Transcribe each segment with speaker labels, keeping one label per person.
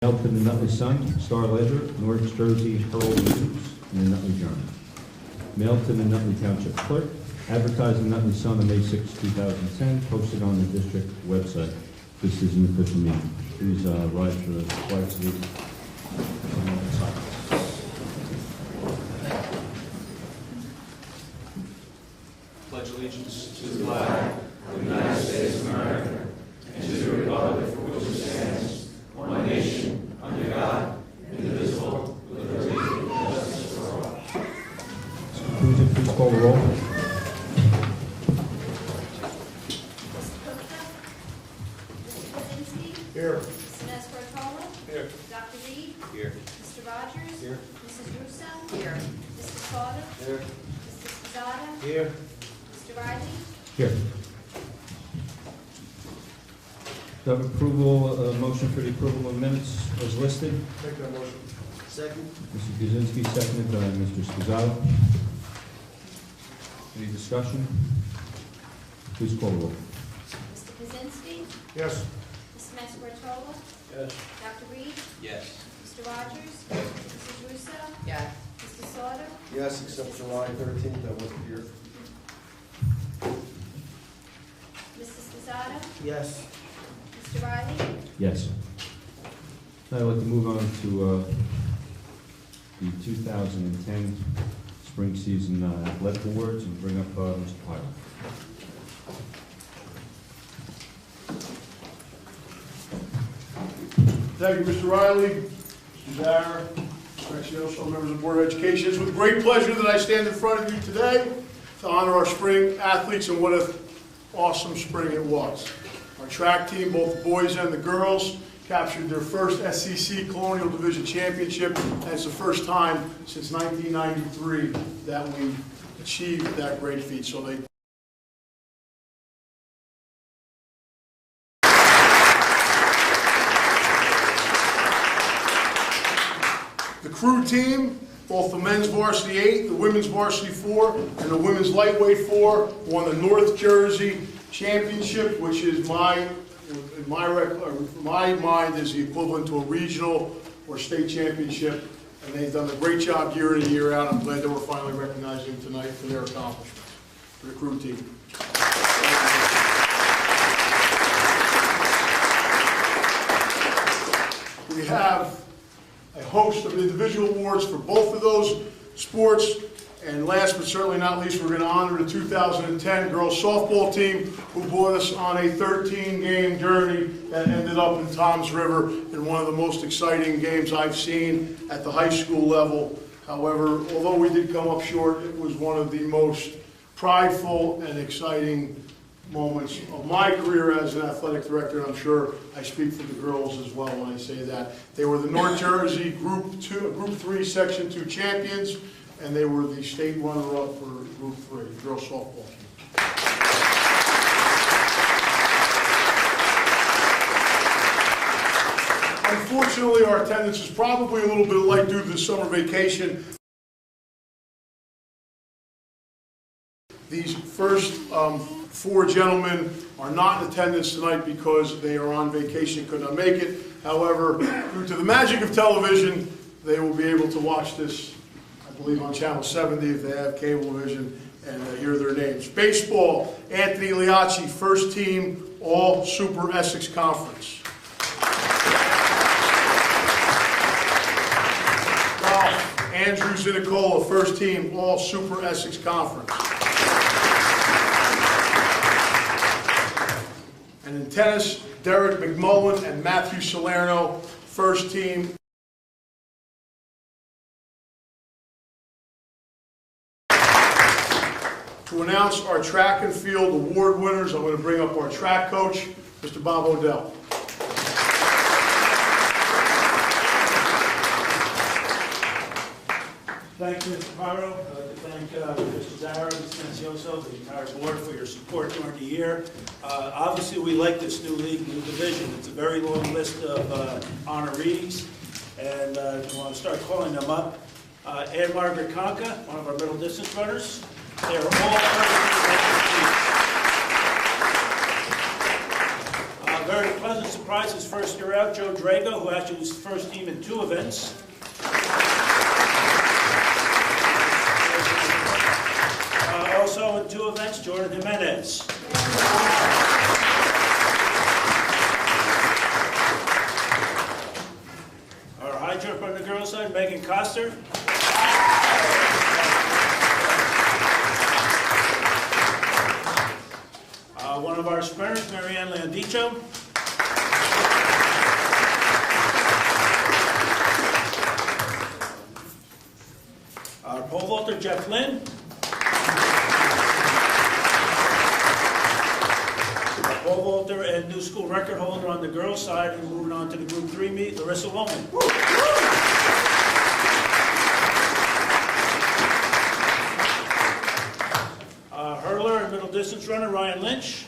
Speaker 1: Mailed to the Nutley Sun, Star Ledger, North Jersey Herald News, and the Nutley Journal. Mailed to the Nutley Township Clerk, advertised in the Nutley Sun on May 6, 2010, posted on the district website. This is an official meeting. Please rise for the flag salute.
Speaker 2: Pledge allegiance to the flag of the United States of America and to the republic for which it stands, one nation, under God, indivisible, with liberty and justice for all.
Speaker 1: Please call the roll.
Speaker 3: Here.
Speaker 4: Mr. Nestor-Tola.
Speaker 3: Here.
Speaker 4: Dr. Reed.
Speaker 3: Here.
Speaker 4: Mr. Rogers.
Speaker 3: Here.
Speaker 4: Mrs. Russo. Here. Mr. Sauter.
Speaker 3: Here.
Speaker 4: Mr. Spizzato.
Speaker 3: Here.
Speaker 4: Mr. Riley.
Speaker 1: Here. Do I have approval, motion for the approval of minutes as listed?
Speaker 3: Make that motion. Second.
Speaker 1: Mr. Kuzinski, seconded by Mr. Spizzato. Any discussion? Please call the roll.
Speaker 4: Mr. Kuzinski.
Speaker 3: Yes.
Speaker 4: Mr. Nestor-Tola.
Speaker 3: Yes.
Speaker 4: Dr. Reed.
Speaker 2: Yes.
Speaker 4: Mr. Rogers. Mrs. Russo.
Speaker 5: Yes.
Speaker 4: Mr. Sauter.
Speaker 3: Yes, except July 13th, I wasn't here.
Speaker 4: Mr. Spizzato.
Speaker 3: Yes.
Speaker 4: Mr. Riley.
Speaker 1: Yes. I'd like to move on to the 2010 spring season athletic awards and bring up Mr. Pyle.
Speaker 6: Thank you, Mr. Riley, Mr. Zara, Mr. members of the Board of Education. It's with great pleasure that I stand in front of you today to honor our spring athletes, and what an awesome spring it was. Our track team, both the boys and the girls, captured their first SEC Colonial Division Championship, and it's the first time since 1993 that we achieved that great feat. So they The crew team, both the men's varsity 8, the women's varsity 4, and the women's lightweight 4, won the North Jersey Championship, which is in my mind is the equivalent to a regional or state championship. And they've done a great job year in and year out. I'm glad that we're finally recognizing them tonight for their accomplishments, for the crew team. We have a host of individual awards for both of those sports. And last but certainly not least, we're going to honor the 2010 girls softball team who brought us on a 13-game journey that ended up in Toms River in one of the most exciting games I've seen at the high school level. However, although we did come up short, it was one of the most prideful and exciting moments of my career as an athletic director. I'm sure I speak for the girls as well when I say that. They were the North Jersey Group 3 Section 2 champions, and they were the state runner-up for Group 3, the girls softball team. Unfortunately, our attendance is probably a little bit light due to the summer vacation. These first 4 gentlemen are not in attendance tonight because they are on vacation, could not make it. However, due to the magic of television, they will be able to watch this, I believe, on Channel 70 if they have cable vision, and hear their names. Baseball, Anthony Liacci, first team All Super Essex Conference. Golf, Andrew Zinicola, first team All Super Essex Conference. And in tennis, Derek McMullen and Matthew Salerno, first team. To announce our track and field award winners, I'm going to bring up our track coach, Mr. Bob Odell.
Speaker 7: Thank you, Mr. Paro. I'd like to thank Mr. Zara, Mr. Nacioso, the entire board for your support during the year. Obviously, we like this new league, new division. It's a very long list of honorees, and I want to start calling them up. Ann Margaret Conca, one of our middle distance runners. They are all very pleasant surprise his first year out, Joe Drago, who actually was first team in 2 events. Also in 2 events, Jordan Jimenez. Our high jumper on the girls' side, Megan Coster. One of our sprinters, Marianne Landicho. Our pole vaulter, Jeff Lynn. Our pole vaulter and new school record holder on the girls' side, and moving on to the Group 3 meet, Larissa Woman. Hurler and middle distance runner, Ryan Lynch.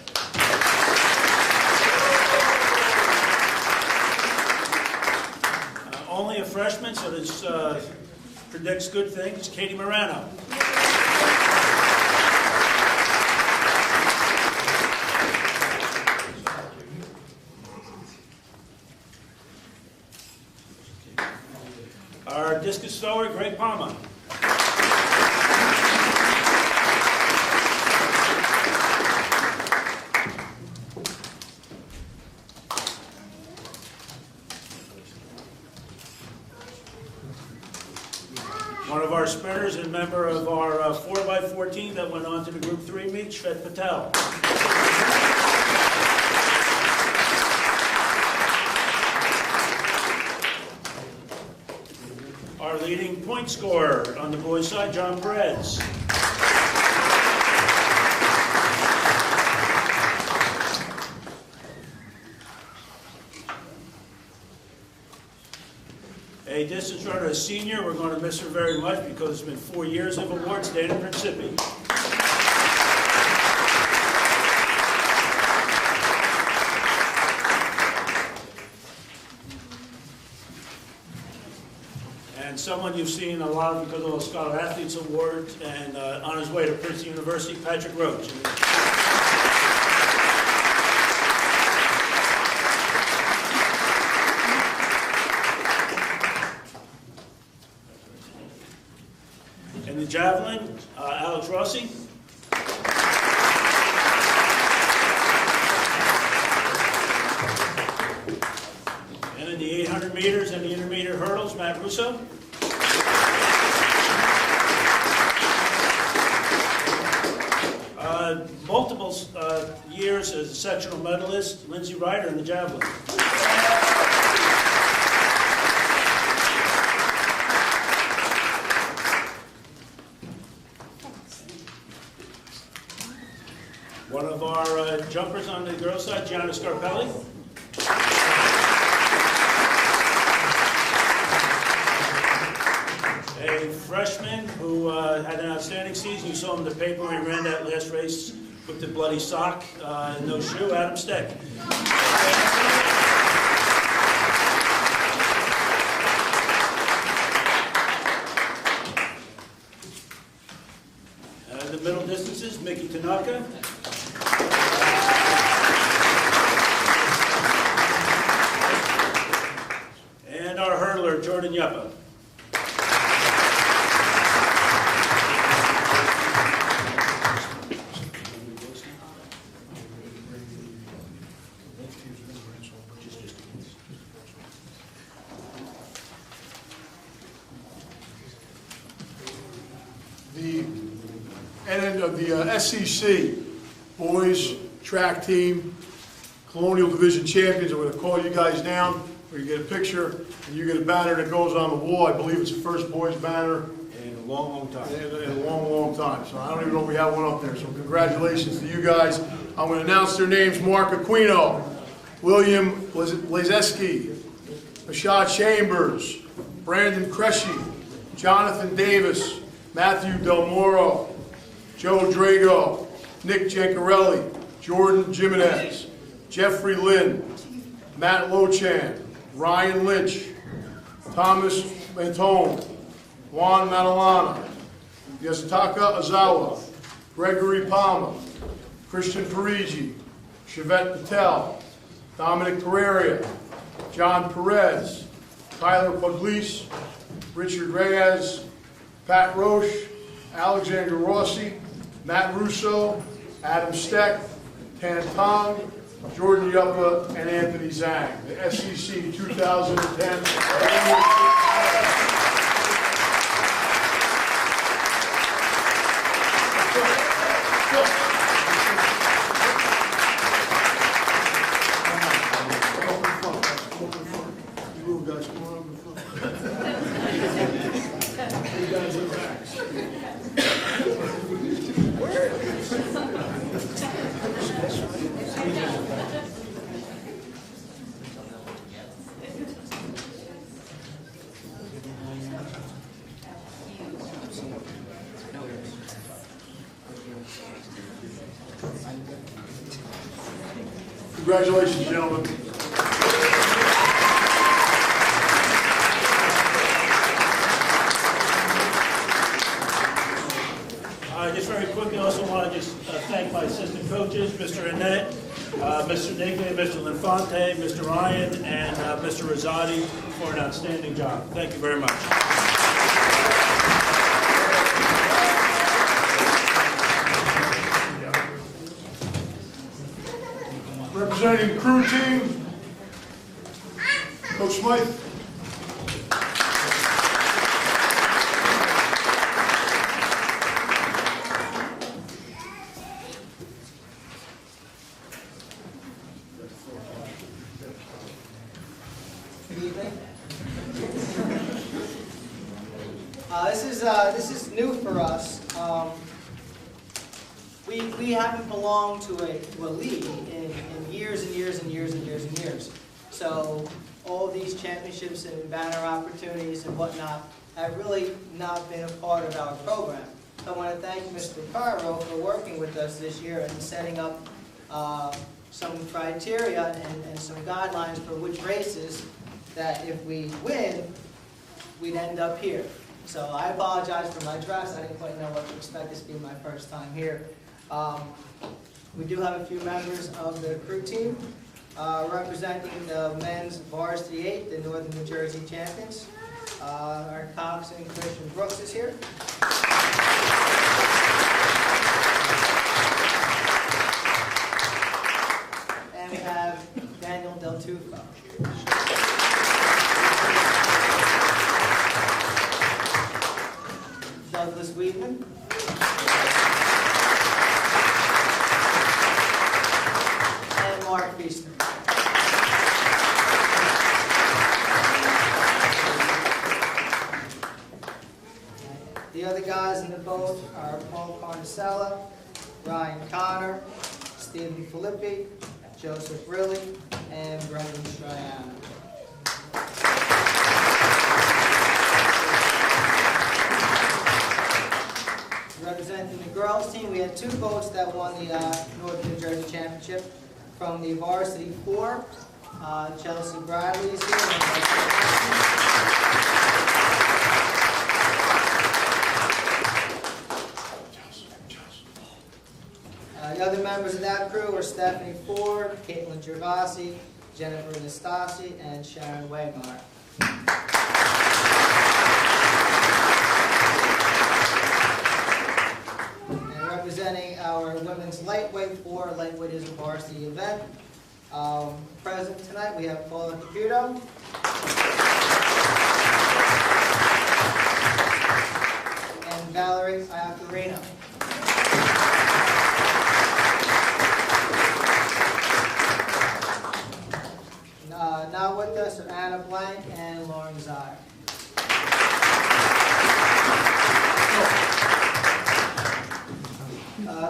Speaker 7: Only a freshman, so this predicts good things, Katie Morano. Our discus thrower, Greg Palma. One of our sprinters and member of our 4x14 that went on to the Group 3 meet, Shved Patel. Our leading point scorer on the boys' side, John Perez. A distance runner, a senior, we're going to miss her very much because it's been 4 years of awards, Dana Principi. And someone you've seen a lot because of the Scholar Athletes Award, and on his way to Princeton University, Patrick Roach. In the javelin, Alex Rossi. And in the 800 meters and the intermediate hurdles, Matt Russo. Multiple years as a sectional medalist, Lindsay Ryder in the javelin. One of our jumpers on the girls' side, Gianna Scarpelli. A freshman who had an outstanding season. You saw him in the paper when he ran that last race with the bloody sock and no shoe, Adam Steck. The middle distances, Mickey Tanaka. And our hurdler, Jordan Yuppa.
Speaker 6: The end of the SEC boys track team, Colonial Division champions. I'm going to call you guys down. We're going to get a picture, and you get a banner that goes on the wall. I believe it's the first boys banner
Speaker 7: In a long, long time.
Speaker 6: in a long, long time. So I don't even know if we have one up there. So congratulations to you guys. I'm going to announce their names: Mark Aquino, William Blazeski, Rashad Chambers, Brandon Cresci, Jonathan Davis, Matthew Del Moro, Joe Drago, Nick Giancarelli, Jordan Jimenez, Jeffrey Lynn, Matt Lochan, Ryan Lynch, Thomas Antone, Juan Matalana, Yasutaka Azawa, Gregory Palma, Christian Parigi, Shved Patel, Dominic Pereira, John Perez, Tyler Pugliese, Richard Reyes, Pat Roche, Alexander Rossi, Matt Russo, Adam Steck, Tan Tong, Jordan Yuppa, and Anthony Zhang. The SEC 2010 Congratulations, gentlemen.
Speaker 7: Just very quickly, I also want to just thank my assistant coaches, Mr. Annette, Mr. Nigley, Mr. Linfante, Mr. Ryan, and Mr. Rosati for an outstanding job. Thank you very much.
Speaker 6: Representing the crew team, Coach Smythe.
Speaker 5: Good evening. This is new for us. We haven't belonged to a league in years and years and years and years and years. So all these championships and banner opportunities and whatnot have really not been a part of our program. So I want to thank Mr. Cairo for working with us this year and setting up some criteria and some guidelines for which races that if we win, we'd end up here. So I apologize for my dress. I didn't quite know what to expect. This being my first time here. We do have a few members of the crew team representing the men's varsity 8, the Northern New Jersey champions. Our coxswain Christian Brooks is here. And we have Daniel Del Tufo. Douglas Weedman. And Mark Feaster. The other guys in the boat are Paul Carnicella, Ryan Connor, Stephen Filippi, Joseph Riley, and Brendan Stryan. Representing the girls team, we had two boats that won the Northern New Jersey Championship. From the varsity 4, Chelsea Bradley is here. The other members of that crew are Stephanie Ford, Caitlin Gervasi, Jennifer Nastasi, and Sharon Wagmar. Representing our women's lightweight 4, lightweight is a varsity event. Present tonight we have Paula Caputo, and Valerie Iacarino. Now with us are Anna Blank and Lauren Zire.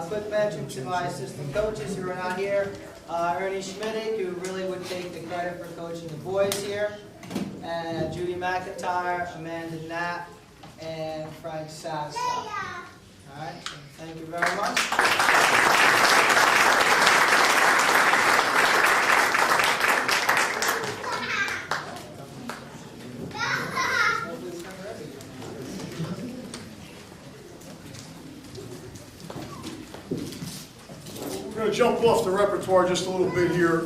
Speaker 5: Quick mention to my assistant coaches who are not here. Ernie Schmittig, who really would take the credit for coaching the boys here. And Judy McIntyre, Amanda Knapp, and Frank Sassa. All right, thank you very much.
Speaker 6: We're going to jump off the repertoire just a little bit here.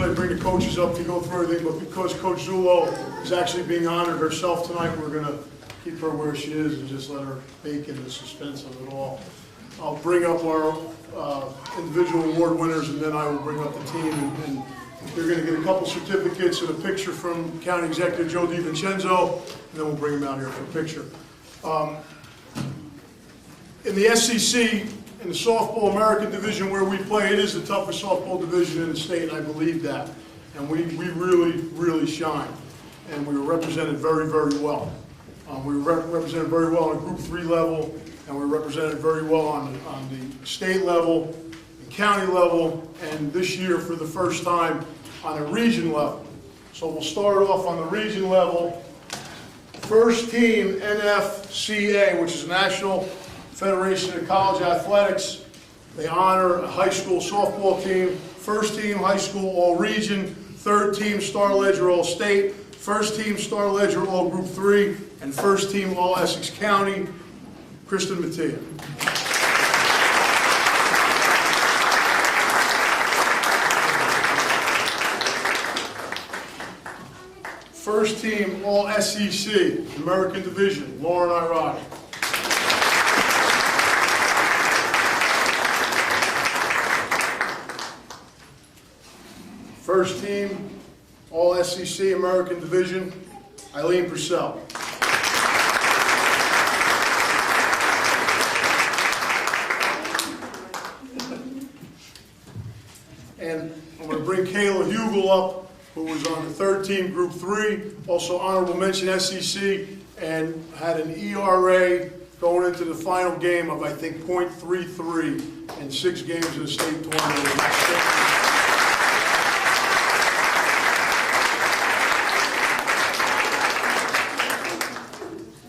Speaker 6: usually I bring the coaches up to go through everything, but because Coach Zullo is actually being honored herself tonight, we're going to keep her where she is and just let her bake in the suspense of it all. I'll bring up our individual award winners, and then I will bring up the team, and they're going to get a couple certificates and a picture from County Executive Joe DiVincenzo, and then we'll bring them out here for a picture. In the SEC, in the Softball American Division where we play, it is the toughest softball division in the state, and I believe that. And we really, really shine. And we were represented very, very well. We were represented very well on Group 3 level, and we were represented very well on the state level, the county level, and this year for the first time on a region level. So we'll start off on the region level. First team NFCA, which is National Federation of College Athletics. They honor a high school softball team. First team high school all region. Third team Star Ledger all state. First team Star Ledger all Group 3. And first team all Essex County. Kristen Mattia. First team all SEC, American Division, Lauren Irati. First team all SEC, American Division, Eileen Purcell. And I'm going to bring Kayla Hugel up, who was on the third team, Group 3, also honorable mention SEC, and had an ERA going into the final game of, I think, .33 in 6 games in the state tournament.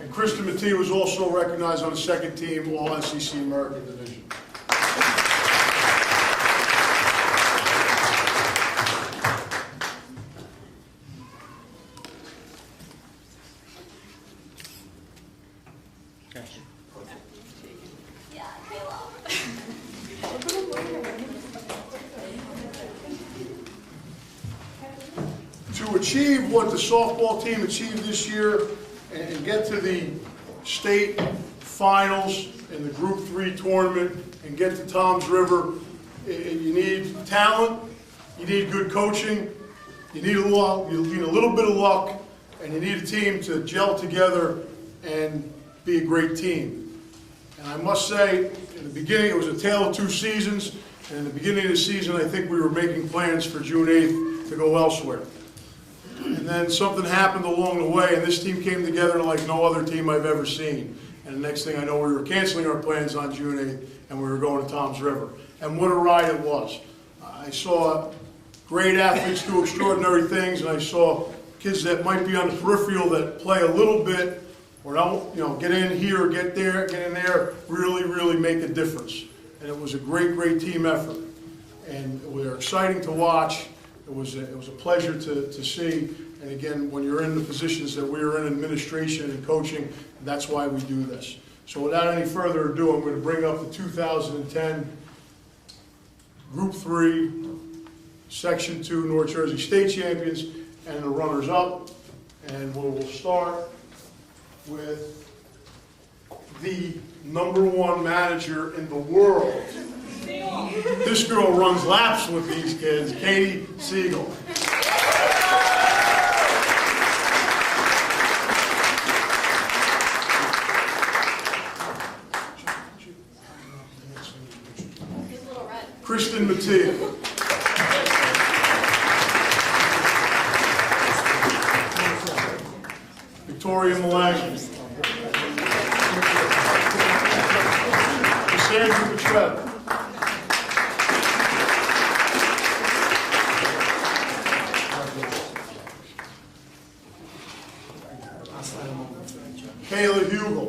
Speaker 6: And Kristen Mattia was also recognized on the second team, all SEC American Division. To achieve what the softball team achieved this year and get to the state finals in the Group 3 tournament and get to Toms River, you need talent, you need good coaching, you need a little bit of luck, and you need a team to gel together and be a great team. And I must say, in the beginning it was a tale of 2 seasons, and in the beginning of the season I think we were making plans for June 8th to go elsewhere. And then something happened along the way, and this team came together like no other team I've ever seen. And the next thing I know, we were canceling our plans on June 8th, and we were going to Toms River. And what a ride it was. I saw great athletes do extraordinary things, and I saw kids that might be on the peripheral that play a little bit, or don't, get in here, get there, get in there, really, really make a difference. And it was a great, great team effort. And they were exciting to watch. It was a pleasure to see, and again, when you're in the positions that we are in, administration and coaching, that's why we do this. So without any further ado, I'm going to bring up the 2010 Group 3, Section 2 North Jersey State Champions and the runners-up, and we'll start with the #1 manager in the world. This girl runs laps with these kids, Katie Siegel. Kristen Mattia. Victoria Malang. Sandra Petretta. Kayla Hugel.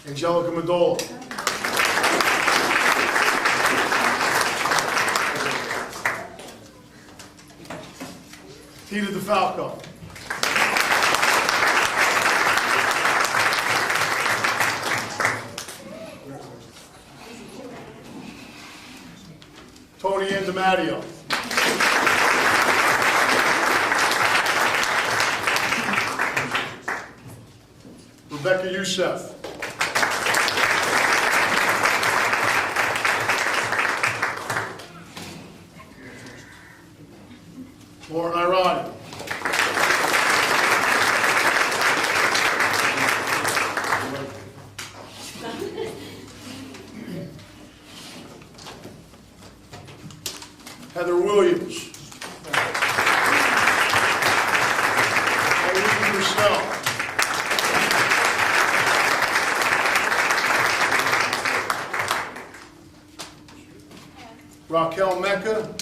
Speaker 6: Angelica Medola. Tina DeFalco. Tony Andimattio. Rebecca Youssef. Lauren Irani. Heather Williams. Eileen Purcell. Raquel Mecca.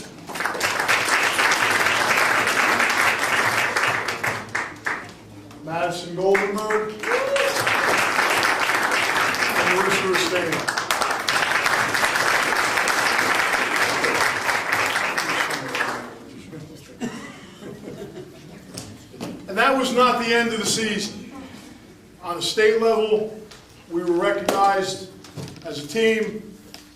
Speaker 6: Madison Goldenberg. And Larissa Restaino. And that was not the end of the season. On a state level, we were recognized as a team,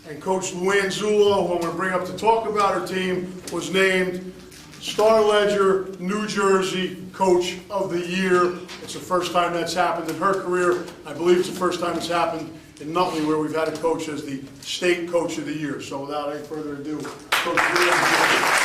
Speaker 6: and Coach Luann Zullo, who I'm going to bring up to talk about her team, was named Star Ledger New Jersey Coach of the Year. It's the first time that's happened in her career. I believe it's the first time it's happened in Nutley, where we've had a coach as the State Coach of the Year. So without any further ado, Coach Luann.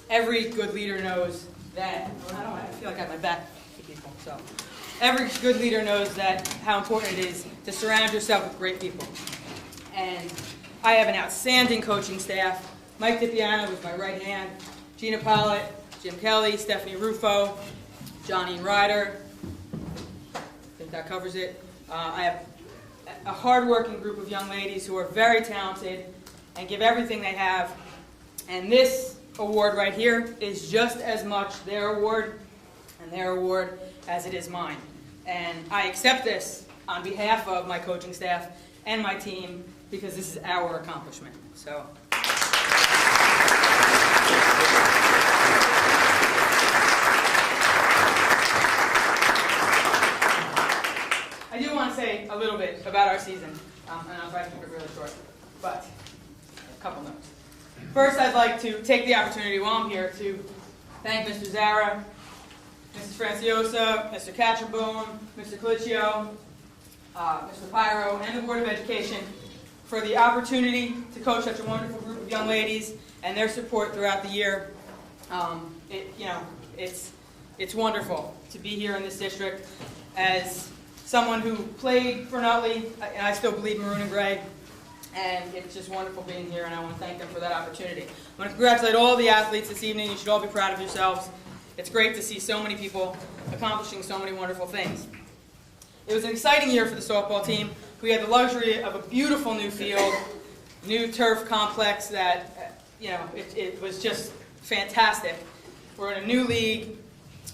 Speaker 8: Every good leader knows that, I feel like I have my back to people, so. Every good leader knows that how important it is to surround yourself with great people. And I have an outstanding coaching staff. Mike DiPiano was my right hand, Gina Pollitt, Jim Kelly, Stephanie Rufo, Johnny Ryder. I think that covers it. I have a hard-working group of young ladies who are very talented and give everything they have. And this award right here is just as much their award and their award as it is mine. And I accept this on behalf of my coaching staff and my team because this is our accomplishment. So. I do want to say a little bit about our season, and I'll try to keep it really short, but a couple notes. First, I'd like to take the opportunity while I'm here to thank Mr. Zara, Mrs. Franciosa, Mr. Catcherbone, Mr. Colicchio, Mr. Pyro, and the Board of Education for the opportunity to coach such a wonderful group of young ladies and their support throughout the year. It's wonderful to be here in this district as someone who played for Nutley, and I still believe maroon and gray. And it's just wonderful being here, and I want to thank them for that opportunity. I want to congratulate all the athletes this evening. You should all be proud of yourselves. It's great to see so many people accomplishing so many wonderful things. It was an exciting year for the softball team. We had the luxury of a beautiful new field, new turf complex that, it was just fantastic. We're in a new league,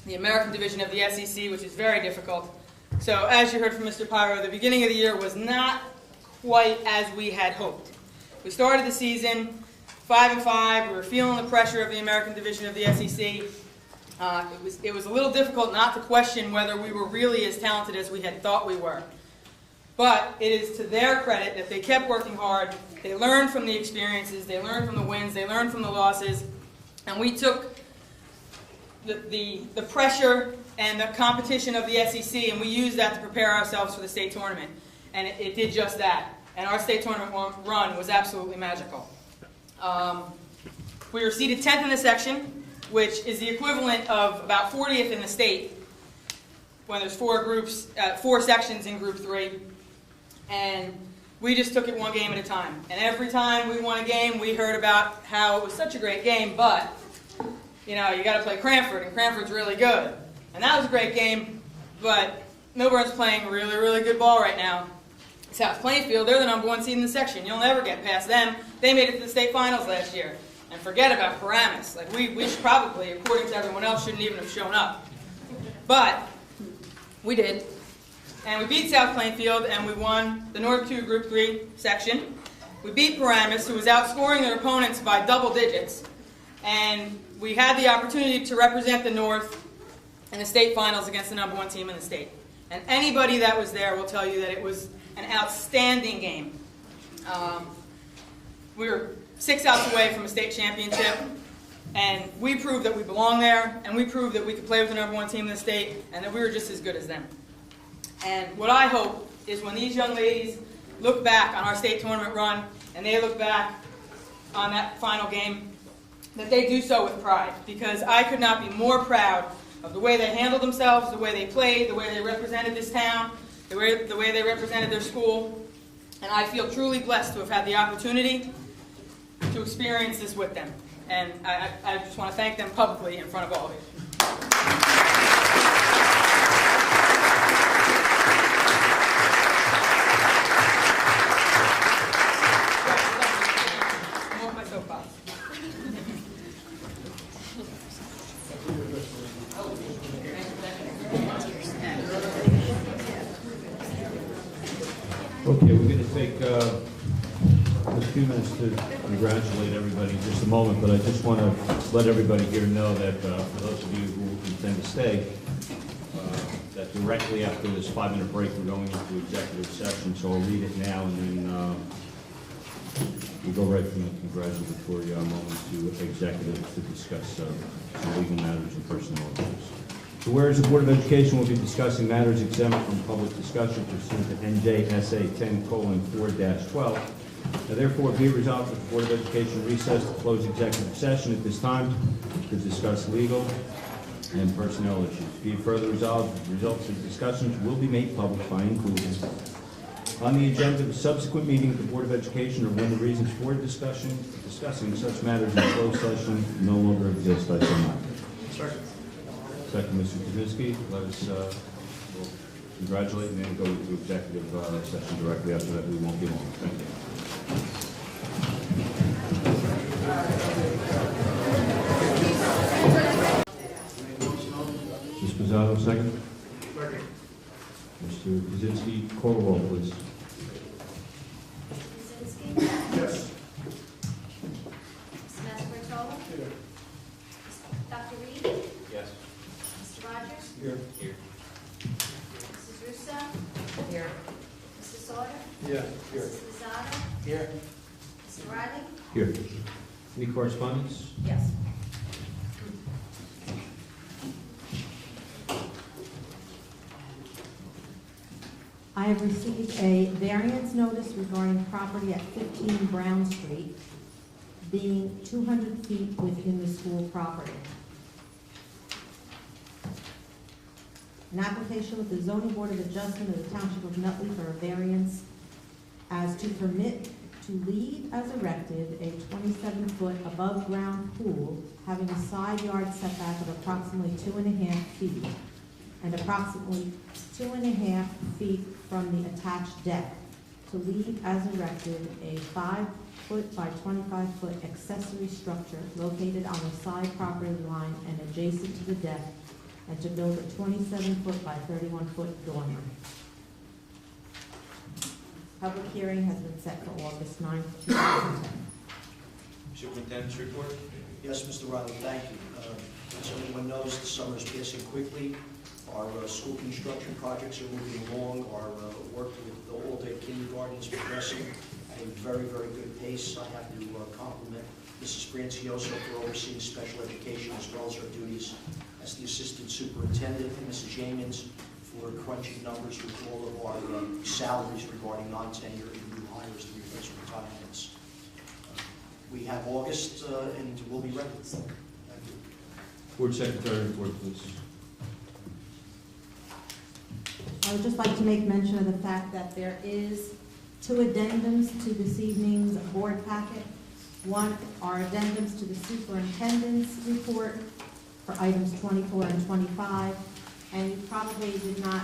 Speaker 8: the American division of the SEC, which is very difficult. So as you heard from Mr. Pyro, the beginning of the year was not quite as we had hoped. We started the season 5-5. We were feeling the pressure of the American division of the SEC. It was a little difficult not to question whether we were really as talented as we had thought we were. But it is to their credit that they kept working hard. They learned from the experiences. They learned from the wins. They learned from the losses. And we took the pressure and the competition of the SEC, and we used that to prepare ourselves for the state tournament. And it did just that. And our state tournament run was absolutely magical. We were seated 10th in the section, which is the equivalent of about 40th in the state when there's four sections in Group 3. And we just took it one game at a time. And every time we won a game, we heard about how it was such a great game, but, you got to play Cranford, and Cranford's really good. And that was a great game, but Millburn's playing really, really good ball right now. South Plainfield, they're the #1 seed in the section. You'll never get past them. They made it to the state finals last year. And forget about Paramus. We should probably, according to everyone else, shouldn't even have shown up. But we did. And we beat South Plainfield, and we won the North 2 Group 3 section. We beat Paramus, who was outscoring their opponents by double digits, and we had the opportunity to represent the North in the state finals against the #1 team in the state. And anybody that was there will tell you that it was an outstanding game. We were 6 outs away from a state championship, and we proved that we belong there, and we proved that we could play with the #1 team in the state, and that we were just as good as them. And what I hope is when these young ladies look back on our state tournament run, and they look back on that final game, that they do so with pride, because I could not be more proud of the way they handled themselves, the way they played, the way they represented this town, the way they represented their school, and I feel truly blessed to have had the opportunity to experience this with them. And I just want to thank them publicly in front of all of you. I'm off my soapbox.
Speaker 1: Okay, we're going to take a few minutes to congratulate everybody in just a moment, but I just want to let everybody here know that for those of you who intend to stay, that directly after this 5-minute break, we're going into executive session, so I'll read it now, and then we'll go right from the congratulatory moment to executive to discuss some legal matters and personnel issues. So whereas the Board of Education will be discussing matters exempt from public discussion pursuant to NJSA 10:4-12, now therefore be resolved that the Board of Education recess to close executive session at this time to discuss legal and personnel issues. Be it further resolved, the results of discussions will be made public by inclusion on the agenda of a subsequent meeting of the Board of Education, or when the reasons for discussing such matters in closed session no longer exist. I so move. Second, Mr. Kaczynski. Let us we'll congratulate and then go to executive session directly after that. We won't be long. Thank you. Ms. Pizzato, second. Mr. Kaczynski, call the roll, please.
Speaker 4: Kaczynski.
Speaker 6: Yes.
Speaker 4: Mr. Massapartola. Dr. Reed.
Speaker 2: Yes.
Speaker 4: Mr. Rogers.
Speaker 3: Here.
Speaker 4: Mrs. Russo. Here. Mr. Sauter.
Speaker 3: Yeah, here.
Speaker 4: Mrs. Lozada.
Speaker 3: Here.
Speaker 4: Mr. Riley.
Speaker 1: Here. Any correspondence?
Speaker 4: Yes.
Speaker 9: I have received a variance notice regarding property at 15 Brown Street being 200 feet within the school property. An application with the Zoning Board of Adjustment of the Township of Nutley for a variance as to permit to leave as erected a 27-foot above-ground pool having a side yard setback of approximately 2.5 feet and approximately 2.5 feet from the attached deck, to leave as erected a 5-foot by 25-foot accessory structure located on the side property line and adjacent to the deck, and to build a 27-foot by 31-foot dormer. Public hearing has been set for August 9th, 2010.
Speaker 2: Superintendent's report?
Speaker 3: Yes, Mr. Riley, thank you. As everyone knows, the summer is passing quickly. Our school construction projects are moving along. Our work with the all-day kindergarten is progressing at a very, very good pace. I have to compliment Mrs. Francioso for overseeing special education as well as her duties as the assistant superintendent, and Mrs. Yeamans for crunching numbers with all of our salaries regarding non-tenure and new hires to replace retirements. We have August, and we'll be ready. Thank you.
Speaker 1: Board Secretary report, please.
Speaker 9: I would just like to make mention of the fact that there is 2 addendums to this evening's board packet. One are addendums to the superintendent's report for items 24 and 25, and you probably did not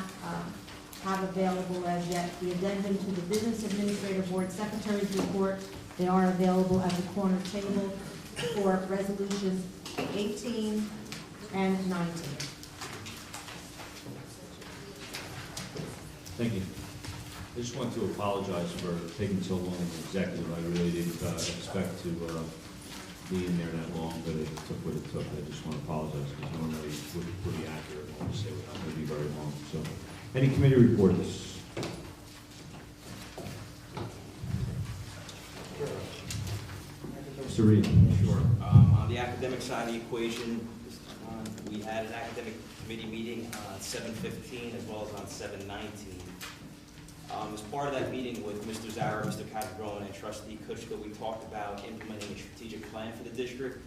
Speaker 9: have available as yet the addendum to the Business Administrator Board Secretary's report. They are available at the corner table for resolutions 18 and 19.
Speaker 1: Thank you. I just want to apologize for taking so long in executive. I really didn't expect to be in there that long, but it took what it took. I just want to apologize because normally we'll be accurate when we say we're not going to be very long. So, any committee reports? Mr. Reed.
Speaker 10: Sure. On the academic side of the equation, we had an academic committee meeting on 7/15 as well as on 7/19. As part of that meeting with Mr. Zara, Mr. Catagrone, and Trustee Kuchka, we talked about implementing a strategic plan for the district.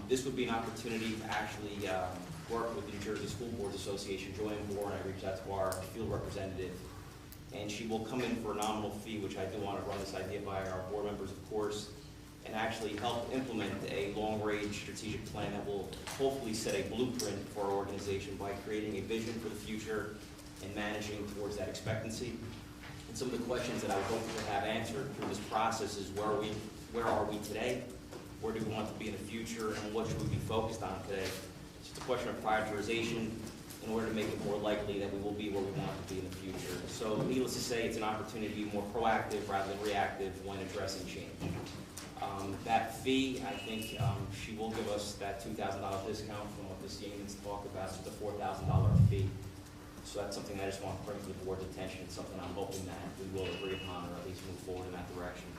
Speaker 10: This would be an opportunity to actually work with the New Jersey School Boards Association, Joanne Moore, and I reached out to our field representative. And she will come in for a nominal fee, which I do want to run this idea by our board members, of course, and actually help implement a long-range strategic plan that will hopefully set a blueprint for our organization by creating a vision for the future and managing towards that expectancy. And some of the questions that I would hope to have answered through this process is where are we today? Where do we want to be in the future? And what should we be focused on today? It's just a question of prioritization in order to make it more likely that we will be where we want to be in the future. So needless to say, it's an opportunity to be more proactive rather than reactive when addressing change. That fee, I think she will give us that $2,000 discount from what Ms. Yeaman's talked about, so the $4,000 fee. So that's something I just want to bring to the board's attention. It's something I'm hoping that we will agree upon or at least move forward in that direction.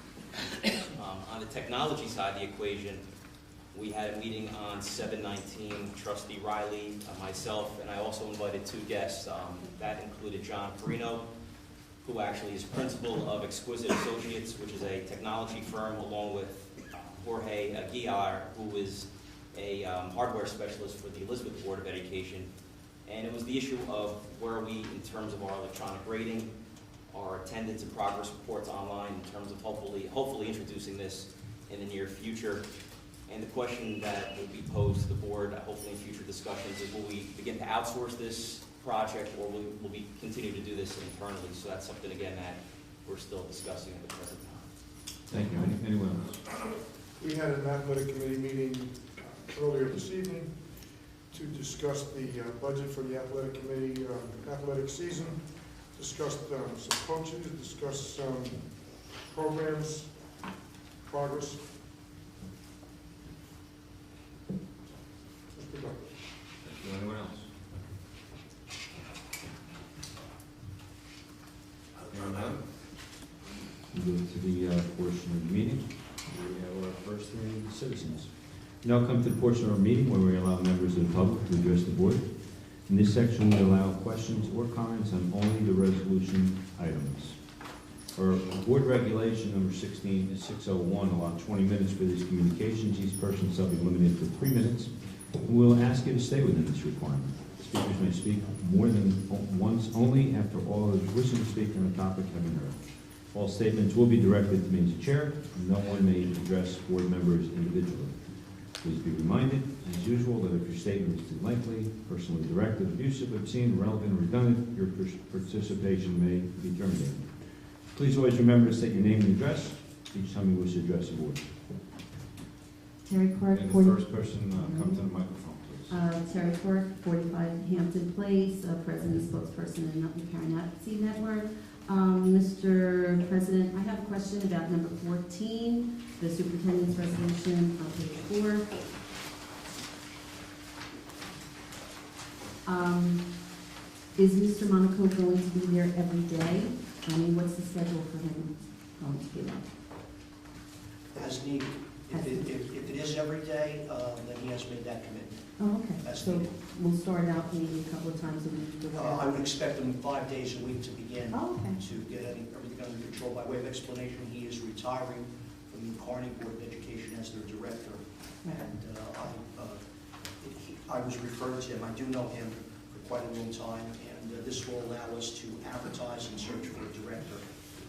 Speaker 10: On the technology side of the equation, we had a meeting on 7/19, Trustee Riley, myself, and I also invited two guests. That included John Perino, who actually is principal of Exquisite Associates, which is a technology firm, along with Jorge Aguiar, who is a hardware specialist for the Elizabeth Board of Education. And it was the issue of where are we in terms of our electronic rating, our attendance and progress reports online, in terms of hopefully introducing this in the near future. And the question that will be posed to the board, hopefully in future discussions, is will we begin to outsource this project, or will we continue to do this internally? So that's something, again, that we're still discussing at the present time.
Speaker 1: Thank you. Anyone else?
Speaker 6: We had an athletic committee meeting earlier this evening to discuss the budget for the athletic committee, athletic season, discussed some coaches, discussed some programs, progress. Mr. Douglas.
Speaker 1: Thank you. Anyone else? Hearing none, we go to the portion of the meeting. We have our first hearing of the citizens. We now come to the portion of our meeting where we allow members of the public to address the board. In this section, we allow questions or comments on only the resolution items. Our board regulation number 16 is 601, allow 20 minutes for these communications. Each person shall be limited to 3 minutes. We'll ask you to stay within this requirement. Speakers may speak more than once only after all those wishing to speak on a topic have been heard. All statements will be directed to me as chair. No one may address board members individually. Please be reminded, as usual, that if your statement is too lengthy, personally directed, abusive, obscene, irrelevant, or redundant, your participation may be terminated. Please always remember to state your name and address each time you wish to address the board.
Speaker 9: Terry Clark,
Speaker 1: And the first person, come to the microphone, please.
Speaker 9: Terry Clark, 45 Hampton Place, President and spokesperson in Nutley County Network. Mr. President, I have a question about number 14, the superintendent's resolution on page 4. Is Mr. Monaco going to be there every day? I mean, what's the schedule for him going to be there?
Speaker 3: As needed. If it is every day, then he has made that commitment.
Speaker 9: Oh, okay.
Speaker 3: As
Speaker 9: So
Speaker 3: needed.
Speaker 9: we'll start out maybe a couple of times a week or whatever.
Speaker 3: I would expect him 5 days a week to begin.
Speaker 9: Oh, okay.
Speaker 3: To get everything under control. By way of explanation, he is retiring from the Carney Board of Education as their director.
Speaker 9: Right.
Speaker 3: And I was referred to him, I do know him for quite a long time, and this will allow us to advertise and search for a director.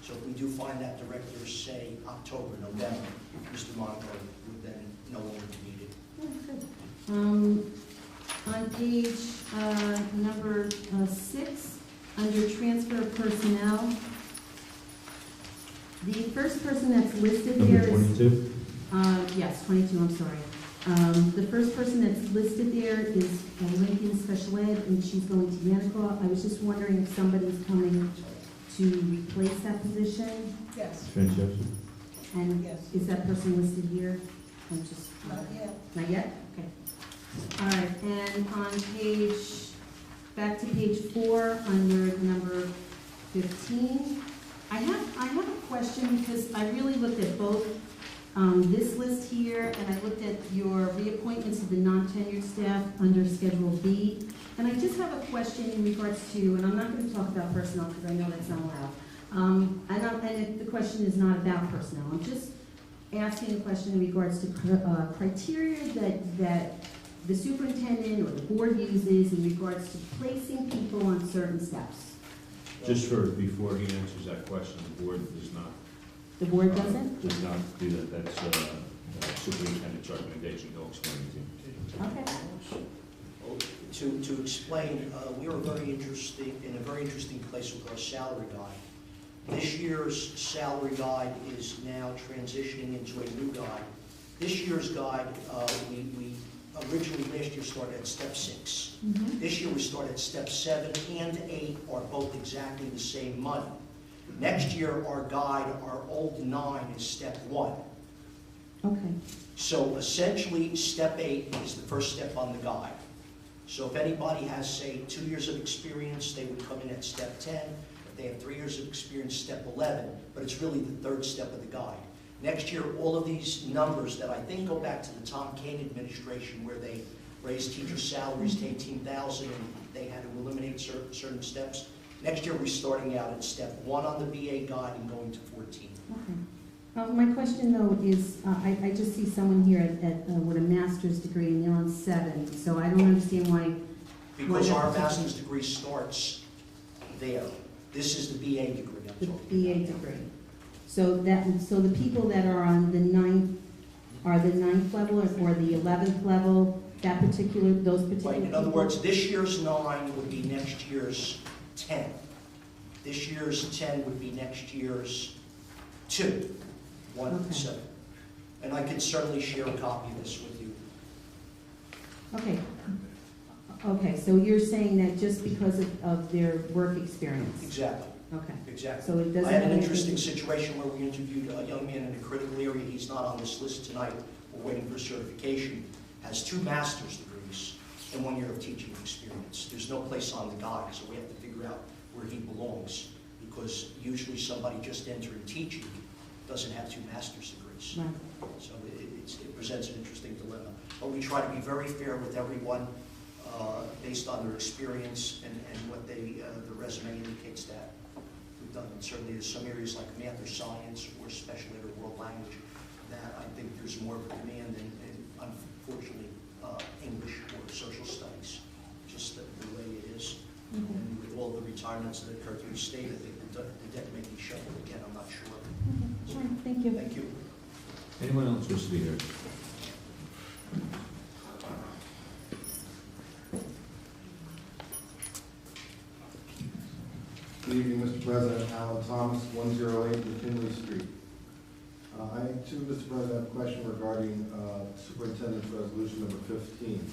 Speaker 3: So if we do find that director, say, October, November, Mr. Monaco would then no longer be needed.
Speaker 9: Oh, good. On page number 6, under transfer of personnel, the first person that's listed there
Speaker 1: Number
Speaker 9: is...
Speaker 1: 22?
Speaker 9: Yes, 22, I'm sorry. The first person that's listed there is Lincoln Special Ed, and she's going to Yannicka. I was just wondering if somebody's coming to replace that position?
Speaker 5: Yes.
Speaker 1: Francesca?
Speaker 9: And
Speaker 5: Yes.
Speaker 9: is that person listed here? I'm just.
Speaker 5: Not yet.
Speaker 9: Not yet? Okay. All right, and on page, back to page 4, under number 15, I have a question because I really looked at both this list here, and I looked at your reappointments of the non-tenured staff under Schedule B. And I just have a question in regards to, and I'm not going to talk about personnel because I know that's not allowed. And the question is not about personnel. I'm just asking a question in regards to criteria that the superintendent or the board uses in regards to placing people on certain steps.
Speaker 1: Just for, before he answers that question, the board does not.
Speaker 9: The board doesn't?
Speaker 1: Does not do that. That's superintendent's recommendation. He'll explain it to you.
Speaker 9: Okay.
Speaker 3: To explain, we are in a very interesting place with our salary guide. This year's salary guide is now transitioning into a new guide. This year's guide, we originally last year started at step 6. This year we start at step 7 and 8 are both exactly the same money. Next year our guide, our old 9 is step 1.
Speaker 9: Okay.
Speaker 3: So essentially step 8 is the first step on the guide. So if anybody has, say, 2 years of experience, they would come in at step 10. If they have 3 years of experience, step 11. But it's really the third step of the guide. Next year, all of these numbers that I think go back to the Tom Kane administration where they raised teacher salaries to $18,000 and they had to eliminate certain steps. Next year, we're starting out at step 1 on the BA guide and going to 14.
Speaker 9: Okay. My question though is, I just see someone here with a master's degree and they're on 7, so I don't understand why.
Speaker 3: Because our master's degree starts there. This is the BA degree I'm
Speaker 9: The
Speaker 3: talking
Speaker 9: BA
Speaker 3: about.
Speaker 9: degree. So the people that are on the 9th level or the 11th level, those particular
Speaker 3: Right, in other
Speaker 9: people?
Speaker 3: words, this year's 9 would be next year's 10. This year's 10 would be next year's 2, 1 and
Speaker 9: Okay.
Speaker 3: 7. And I could certainly share a copy of this with you.
Speaker 9: Okay. Okay, so you're saying that just because of their work experience?
Speaker 3: Exactly,
Speaker 9: Okay.
Speaker 3: exactly.
Speaker 9: So it doesn't
Speaker 3: I had an
Speaker 9: have
Speaker 3: interesting
Speaker 9: anything-
Speaker 3: situation where we interviewed a young man in a critical area. He's not on this list tonight. We're waiting for certification. Has 2 master's degrees and 1 year of teaching experience. There's no place on the guide, so we have to figure out where he belongs. Because usually somebody just entering teaching doesn't have 2 master's degrees.
Speaker 9: Right.
Speaker 3: So it presents an interesting dilemma. But we try to be very fair with everyone based on their experience and what the resume indicates that we've done. And certainly there's some areas like math or science or special ed or world language that I think there's more of a demand than unfortunately English or social studies, just the way it is. And with all the retirements that occur through the state, I think the deck may be shuffled again, I'm not sure.
Speaker 9: Okay, sure, thank you.
Speaker 3: Thank you.
Speaker 1: Anyone else wish to be heard?
Speaker 11: Good evening, Mr. President. Alan Thomas, 108 McKinley Street. I too, Mr. President, have a question regarding Superintendent's Resolution number 15.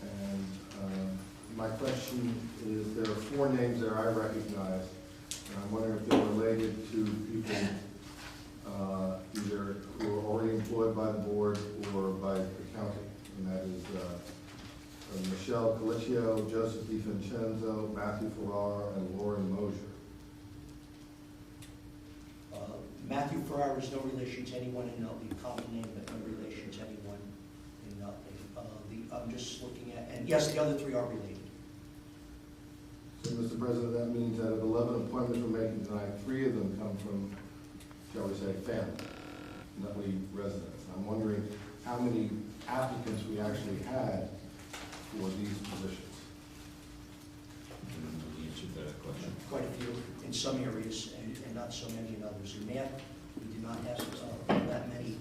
Speaker 11: And my question is, there are 4 names there I recognize. And I'm wondering if they're related to people either who are already employed by the board or by the county. And that is Michelle Colicchio, Joseph DiVincenzo, Matthew Ferrara, and Lauren Mosier.
Speaker 3: Matthew Ferrara is no relation to anyone in Nutley, common name, but no relation to anyone in Nutley. I'm just looking at, and yes, the other 3 are related.
Speaker 11: So, Mr. President, that means that of 11 appointments we're making tonight, 3 of them come from, shall we say, family, Nutley residents. I'm wondering how many applicants we actually had for these positions.
Speaker 1: I don't know the answer to that question.
Speaker 3: Quite a few in some areas and not so many in others. In math, we did not have that many.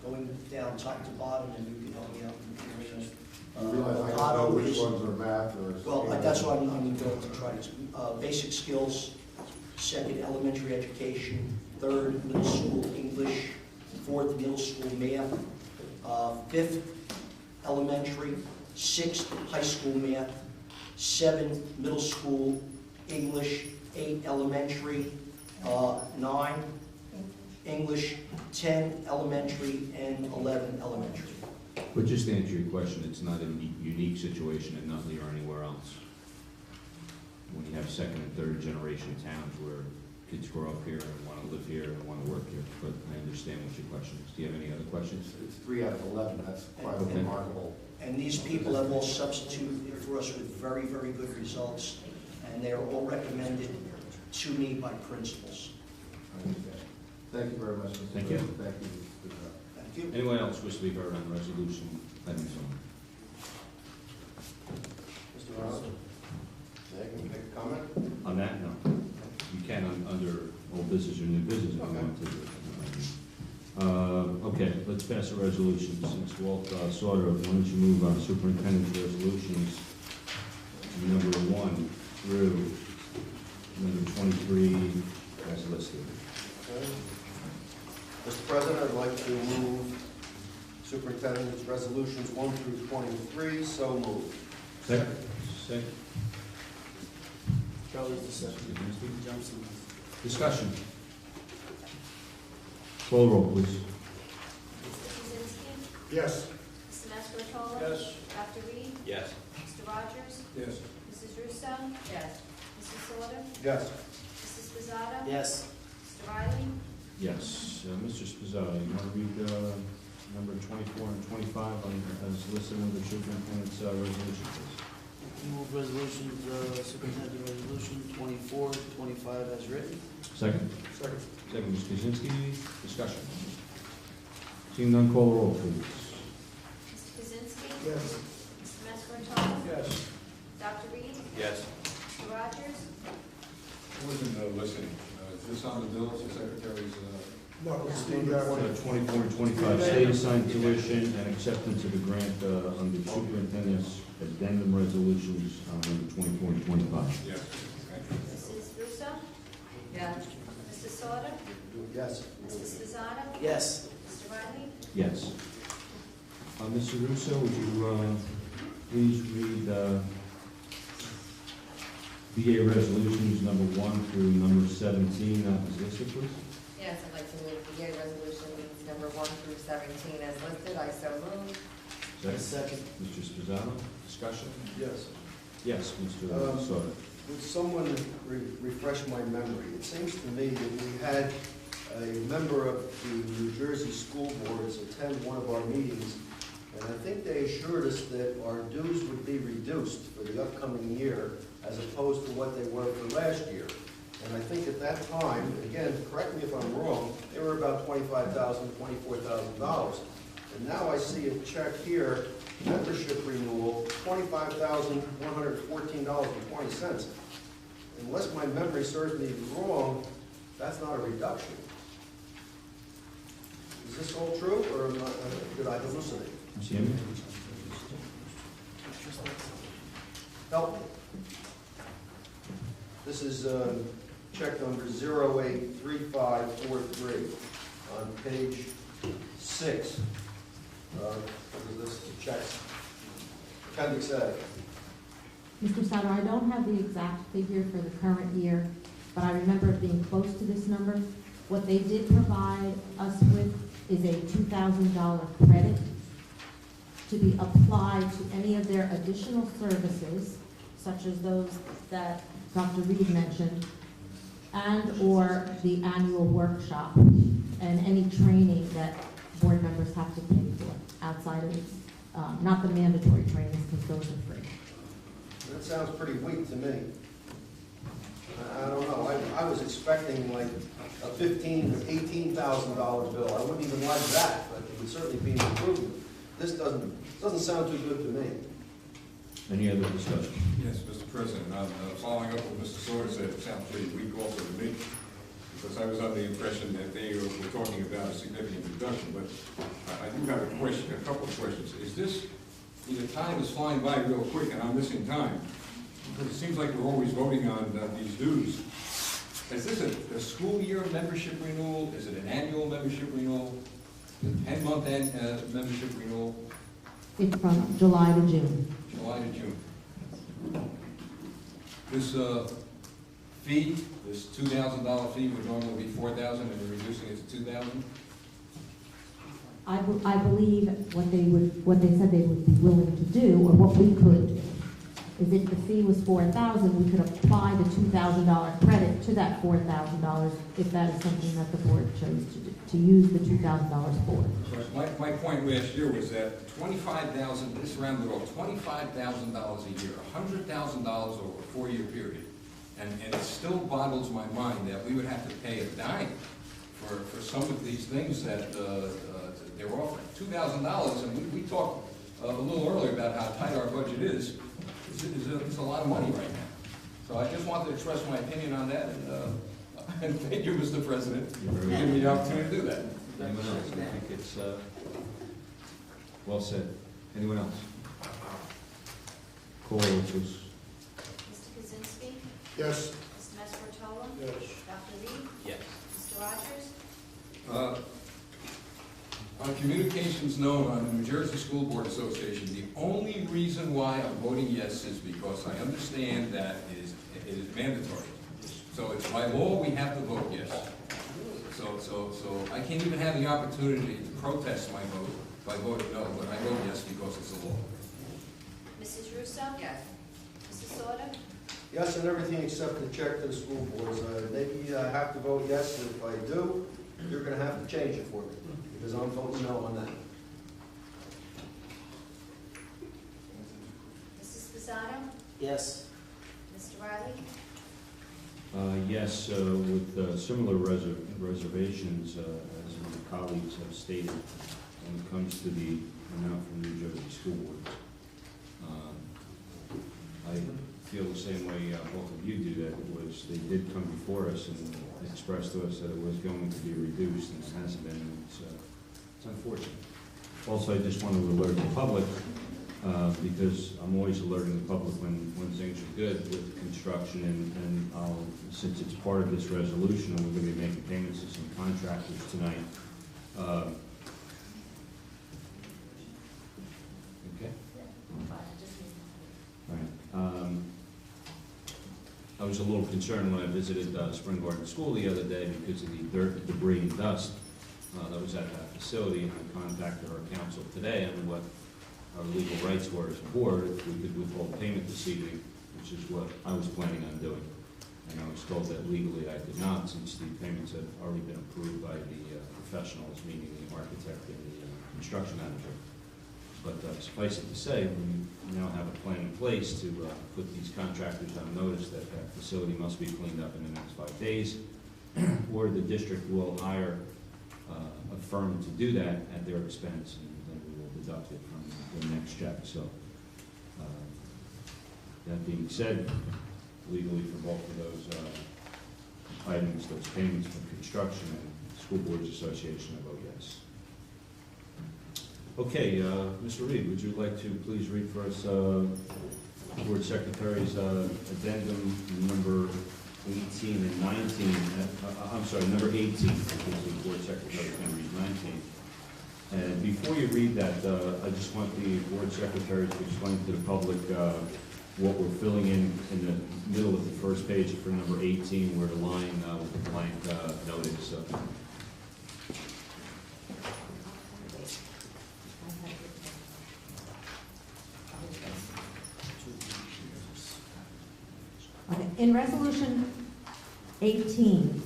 Speaker 3: Going down top to bottom, and you can help me out in
Speaker 11: I realize I don't know which ones are math or...
Speaker 3: Well, that's what I'm going to try to, basic skills, 2nd elementary education, 3rd middle school English, 4th middle school math, 5th elementary, 6th high school math, 7th middle school English, 8 elementary, 9 English, 10 elementary, and 11 elementary.
Speaker 1: But just to answer your question, it's not a unique situation in Nutley or anywhere else. When you have second and third generation towns where kids grow up here and want to live here and want to work here, but I understand what your question is. Do you have any other questions?
Speaker 11: It's 3 out of 11, that's quite
Speaker 3: Okay.
Speaker 11: remarkable.
Speaker 3: And these people have all substituted for us with very, very good results, and they are all recommended to me by principals.
Speaker 11: I understand. Thank you very much, Mr.
Speaker 1: Thank you.
Speaker 11: President. Thank you, Mr.
Speaker 3: Thank you.
Speaker 1: Anyone else wish to be heard on the resolution items only?
Speaker 11: Mr. Ronaldo? May I make a comment?
Speaker 1: On that, no. You can under old business or new business if you want to. Okay, let's pass a resolution. Since Walt Sauter, why don't you move on superintendent's resolutions number 1 through number 23 as listed.
Speaker 11: Okay. Mr. President, I'd like to move superintendent's resolutions 1 through 23, so moved.
Speaker 1: Second. Second.
Speaker 7: Charlie's the second. Johnson.
Speaker 1: Discussion. Call roll, please.
Speaker 4: Mr. Kaczynski.
Speaker 6: Yes.
Speaker 4: Mr. Mascarotola.
Speaker 6: Yes.
Speaker 4: Dr. Reed.
Speaker 10: Yes.
Speaker 4: Mr. Rogers.
Speaker 6: Yes.
Speaker 4: Mrs. Russo. Yes. Mrs. Sauter.
Speaker 11: Yes.
Speaker 4: Mrs. Pizzata.
Speaker 7: Yes.
Speaker 4: Mr. Riley.
Speaker 1: Yes. Mr. Spizzato, you want to read number 24 and 25 as listed under superintendent's resolution, please?
Speaker 12: Move resolutions, superintendent resolution 24 to 25 as written.
Speaker 1: Second.
Speaker 6: Second.
Speaker 1: Second, Ms. Kaczynski. Discussion. Seeing none, call the roll, please.
Speaker 4: Mr. Kaczynski.
Speaker 6: Yes.
Speaker 4: Mr. Mascarotola.
Speaker 6: Yes.
Speaker 4: Dr. Reed.
Speaker 10: Yes.
Speaker 4: Mr. Rogers.
Speaker 13: I wasn't listening. Is this on the bills, the secretary's?
Speaker 6: No, it's the,
Speaker 1: 24 and 25, state assigned tuition and acceptance of a grant under superintendent's addendum resolutions number 24 and 25.
Speaker 13: Yes. Thank you.
Speaker 4: Mrs. Russo. Yes. Mr. Sauter.
Speaker 11: Yes.
Speaker 4: Mrs. Pizzata.
Speaker 7: Yes.
Speaker 4: Mr. Riley.
Speaker 1: Yes. Mr. Russo, would you please read VA resolutions number 1 through number 17 as listed, please?
Speaker 14: Yes, I'd like to move the VA resolutions number 1 through 17 as listed. I so move.
Speaker 7: Second.
Speaker 1: Mr. Spizzato, discussion?
Speaker 11: Yes.
Speaker 1: Yes, Mr. Sauter.
Speaker 11: Would someone refresh my memory? It seems to me that we had a member of the New Jersey school boards attend one of our meetings, and I think they assured us that our dues would be reduced for the upcoming year as opposed to what they were for last year. And I think at that time, again, correct me if I'm wrong, they were about $25,000, $24,000. And now I see a check here, membership renewal, $25,114.20. Unless my memory serves me wrong, that's not a reduction. Is this all true, or did I hallucinate?
Speaker 1: Ms. Yemi?
Speaker 11: Help me. This is check number 083543 on page 6. This checks appendix A.
Speaker 9: Mr. Sauter, I don't have the exact figure for the current year, but I remember it being close to this number. What they did provide us with is a $2,000 credit to be applied to any of their additional services, such as those that Dr. Reed mentioned, and/or the annual workshop and any training that board members have to pay for outside of, not the mandatory trainings, because those are free.
Speaker 11: That sounds pretty weak to me. I don't know. I was expecting like a $15,000 or $18,000 bill. I wouldn't even like that, but it would certainly be an improvement. This doesn't sound too good to me.
Speaker 1: Any other discussion?
Speaker 13: Yes, Mr. President, following up what Mr. Sauter said, it sounds pretty weak also to me, because I was under the impression that they were talking about a significant reduction, but I do have a couple of questions. Is this, either time is flying by real quick and I'm missing time? Because it seems like we're always voting on these dues. Is this a school year membership renewal? Is it an annual membership renewal? Is it a 10-month membership renewal?
Speaker 9: It's from July to June.
Speaker 13: July to June. This fee, this $2,000 fee would normally be $4,000 and we're reducing it to $2,000?
Speaker 9: I believe what they said they would be willing to do, or what we could do, is if the fee was $4,000, we could apply the $2,000 credit to that $4,000 if that is something that the board chose to use the $2,000 for.
Speaker 13: My point last year was that $25,000, this rounded off, $25,000 a year, $100,000 over a 4-year period. And it still boggles my mind that we would have to pay a dime for some of these things that they're offering. $2,000, and we talked a little earlier about how tight our budget is. It's a lot of money right now. So I just wanted to express my opinion on that, and thank you, Mr. President, for giving me the opportunity to do that.
Speaker 1: Anyone else? I think it's well said. Anyone else? Call roll, please.
Speaker 4: Mr. Kaczynski?
Speaker 6: Yes.
Speaker 4: Mr. Mascartola?
Speaker 6: Yes.
Speaker 4: Dr. Reed?
Speaker 10: Yes.
Speaker 4: Mr. Rogers?
Speaker 13: On communications known on the New Jersey School Board Association, the only reason why I'm voting yes is because I understand that it is mandatory. So it's by law we have to vote yes. So I can't even have the opportunity to protest my vote by voting no, but I vote yes because it's a law.
Speaker 4: Mrs. Russo?
Speaker 14: Yes.
Speaker 4: Mrs. Sauter?
Speaker 15: Yes on everything except the check to the school boards. Maybe I have to vote yes, and if I do, you're gonna have to change it for me, because I'm voting no on that.
Speaker 4: Mrs. Fasano?
Speaker 12: Yes.
Speaker 4: Mr. Riley?
Speaker 1: Yes, with similar reservations, as my colleagues have stated, when it comes to the amount from New Jersey School Boards. I feel the same way both of you do, that it was, they did come before us and expressed to us that it was going to be reduced, and it hasn't been, and it's unfortunate. Also, I just want to alert the public, because I'm always alerting the public when things are good with construction, and I'll, since it's part of this resolution, and we're going to be making payments to some contractors tonight. Okay? All right. I was a little concerned when I visited Spring Garden School the other day because of the dirt, debris, and dust that was at that facility, and I contacted our council today on what our legal rights were as a board, if we could withhold payment this evening, which is what I was planning on doing. And I was told that legally I could not, since the payments had already been approved by the professionals, meaning the architect and the construction manager. But suffice it to say, we now have a plan in place to put these contractors on notice that that facility must be cleaned up in the next 5 days, or the district will hire a firm to do that at their expense, and then we will deduct it from the next check. So, that being said, legally for both of those items, those payments for construction and School Boards Association, I vote yes. Okay, Mr. Reed, would you like to please read for us Board Secretary's addendum number 18 and 19, I'm sorry, number 18, because the Board Secretary is going to read 19. And before you read that, I just want the Board Secretary to explain to the public what we're filling in the middle of the first page for number 18, where the line with the blank note is.
Speaker 9: Okay, in Resolution 18,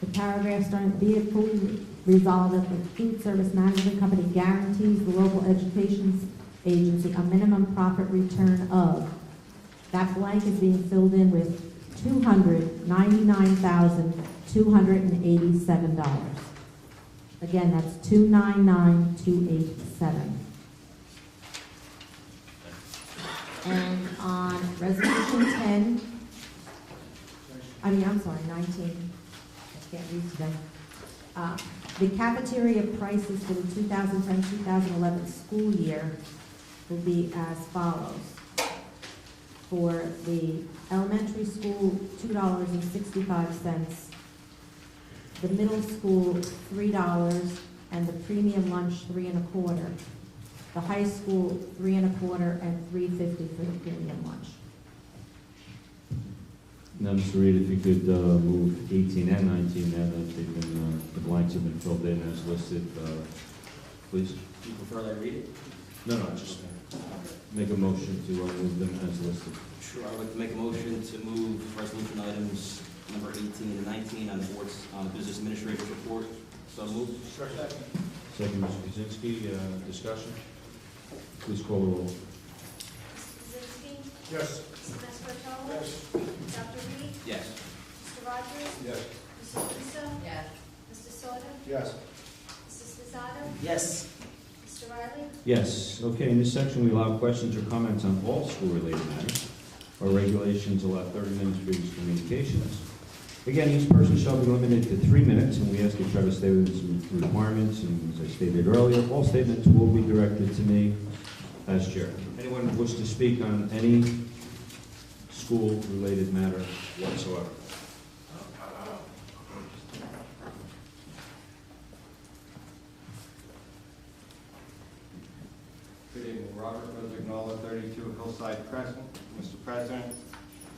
Speaker 9: the paragraph starting, be it fully resolved that the food service management company guarantees the local education agency a minimum profit return of, that blank is being filled in with $299,287. Again, that's $299,287. And on Resolution 10, I'm sorry, 19, I can't read today. The cafeteria prices for the 2010-2011 school year will be as follows. For the elementary school, $2.65, the middle school, $3, and the premium lunch, $3.25. The high school, $3.25 and $3.50 for the premium lunch.
Speaker 1: Now, Mr. Reed, if you could move 18 and 19 now that they've been, the blanks have been filled in as listed, please.
Speaker 10: Do you prefer that I read it?
Speaker 1: No, just make a motion to move them as listed.
Speaker 10: Sure, I'd like to make a motion to move resolution items number 18 and 19 on the board's, on the business administrator's report. So moved.
Speaker 1: Second, Mr. Kaczynski, discussion. Please call the roll.
Speaker 4: Mr. Kaczynski?
Speaker 6: Yes.
Speaker 4: Mrs. Mascarpone?
Speaker 6: Yes.
Speaker 4: Dr. Reed?
Speaker 10: Yes.
Speaker 4: Mr. Rogers?
Speaker 6: Yes.
Speaker 4: Mrs. Russo?
Speaker 14: Yes.
Speaker 4: Mr. Sauter?
Speaker 15: Yes.
Speaker 4: Mrs. Lozada?
Speaker 5: Yes.
Speaker 4: Mr. Riley?
Speaker 1: Yes. Okay, in this section, we allow questions or comments on all school-related matters. Our regulations allow 30 minutes for each communications. Again, each person shall be limited to 3 minutes, and we ask you to try to stay within some requirements. And as I stated earlier, all statements will be directed to me as chair. Anyone wish to speak on any school-related matter whatsoever?
Speaker 11: Good evening, Robert Rosagnola, 32 Hillside Crescent. Mr. President,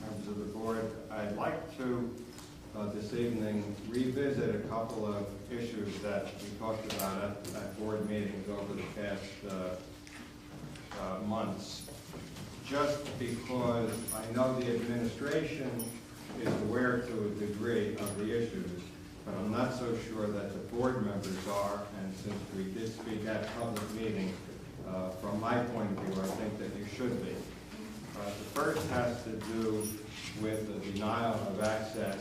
Speaker 11: members of the board, I'd like to this evening revisit a couple of issues that we talked about at board meetings over the past months. Just because I know the administration is aware to a degree of the issues, but I'm not so sure that the board members are, and since we did speak at public meeting, from my point of view, I think that you should be. The first has to do with the denial of access.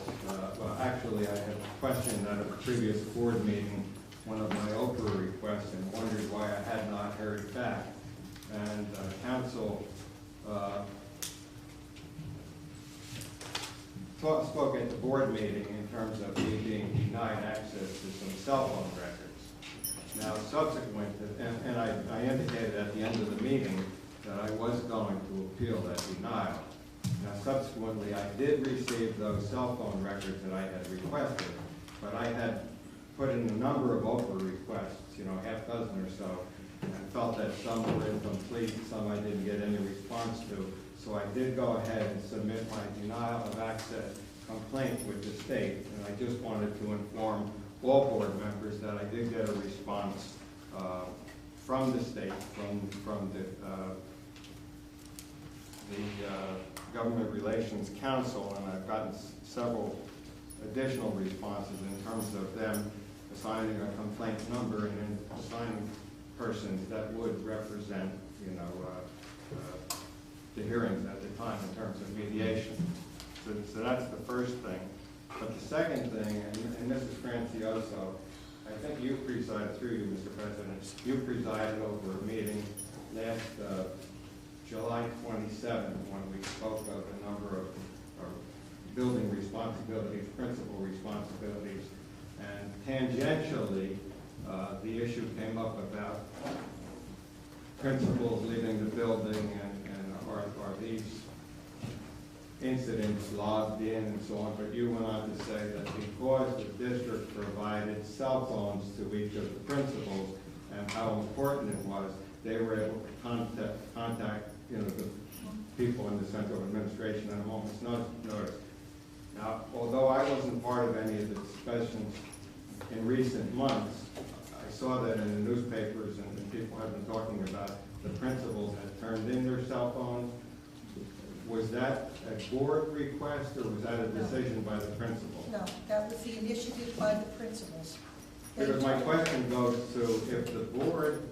Speaker 11: Well, actually, I had questioned at a previous board meeting one of my Oprah requests and wondered why I had not heard back. And council spoke at the board meeting in terms of me being denied access to some cell phone records. Now, subsequent to, and I indicated at the end of the meeting that I was going to appeal that denial. Now, subsequently, I did receive those cell phone records that I had requested, but I had put in a number of Oprah requests, half dozen or so, and felt that some were incomplete, some I didn't get any response to. So I did go ahead and submit my denial of access complaint with the state, and I just wanted to inform all board members that I did get a response from the state, from the Government Relations Council, and I've gotten several additional responses in terms of them assigning a complaint number and then assigning persons that would represent, the hearings at the time in terms of mediation. So that's the first thing. But the second thing, and Mrs. Francioso, I think you presided, through you, Mr. President, you presided over a meeting last July 27th when we spoke of a number of building responsibilities, principal responsibilities, and tangentially, the issue came up about principals leaving the building and are these incidents logged in and so on, but you went on to say that because the district provided cell phones to each of the principals and how important it was, they were able to contact the people in the central administration at a moment's notice. Now, although I wasn't part of any of the discussions in recent months, I saw that in the newspapers and people have been talking about the principals had turned in their cell phones. Was that a board request or was that a decision by the principal?
Speaker 16: No, that was the initiative by the principals.
Speaker 11: Because my question goes to if the board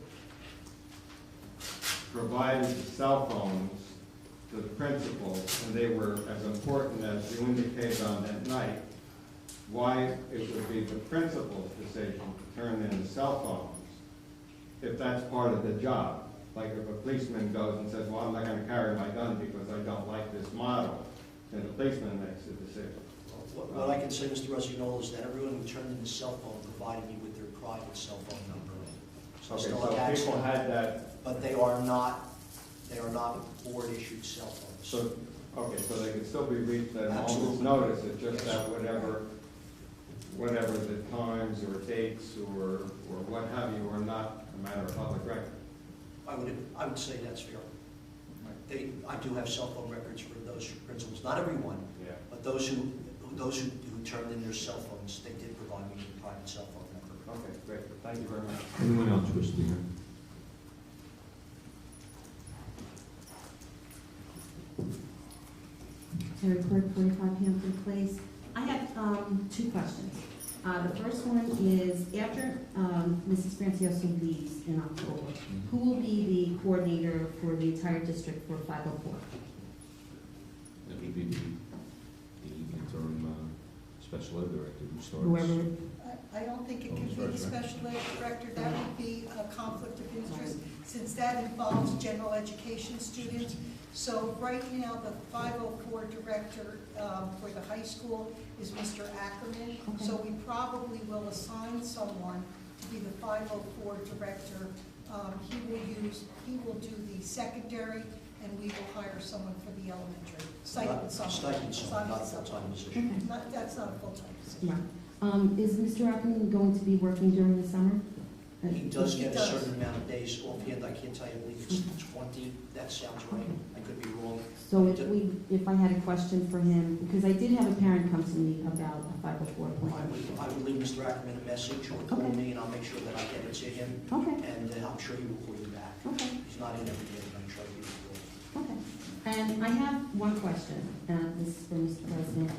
Speaker 11: provided cell phones to the principals and they were as important as you indicated on that night, why it would be the principal's decision to turn in the cell phones if that's part of the job. Like if a policeman goes and says, well, I'm not going to carry my gun because I don't like this model, then the policeman makes the decision.
Speaker 3: What I can say, Mr. Rosagnola, is that everyone who turned in the cell phone provided me with their private cell phone number. So I
Speaker 11: Okay,
Speaker 3: still
Speaker 11: so
Speaker 3: have access,
Speaker 11: people had that.
Speaker 3: but they are not board-issued cell phones.
Speaker 11: So, okay, so they could still be reached at a moment's
Speaker 3: Absolutely.
Speaker 11: notice, it's just that whatever the times or dates or what have you are not a matter of public record.
Speaker 3: I would say that's fair. I do have cell phone records for those principals, not everyone,
Speaker 11: Yeah.
Speaker 3: but those who turned in their cell phones, they did provide me with a private cell phone number.
Speaker 10: Okay, great. Thank you very much.
Speaker 1: Anyone else wish to be heard?
Speaker 9: Terry Clerk, 45 Hampton Place. I have two questions. The first one is, after Mrs. Francioso leaves in October, who will be the coordinator for the entire district for 504?
Speaker 1: That would be the interim special ed director who starts.
Speaker 9: Whoever,
Speaker 16: I don't think it can be the special ed director, that would be a conflict of interest, since that involves general education students. So right now, the 504 director for the high school is Mr. Ackerman.
Speaker 9: Okay.
Speaker 16: So we probably will assign someone to be the 504 director. He will do the secondary, and we will hire someone for the elementary.
Speaker 3: Stipend, not a full-time position.
Speaker 9: Okay.
Speaker 16: That's not a full-time position.
Speaker 9: Yeah. Is Mr. Ackerman going to be working during the summer?
Speaker 3: He does get a certain amount of days offhand, I can't tell you, I believe it's 20, that sounds right, I could be wrong.
Speaker 9: So if I had a question for him, because I did have a parent come to me about a 504 plan.
Speaker 3: I would leave Mr. Ackerman a message, or call me, and I'll make sure that I get it to him.
Speaker 9: Okay.
Speaker 3: And I'm sure he will call you back.
Speaker 9: Okay.
Speaker 3: He's not in every day, but I'm sure he will call.
Speaker 9: Okay. And I have one question, this is for Mr. President.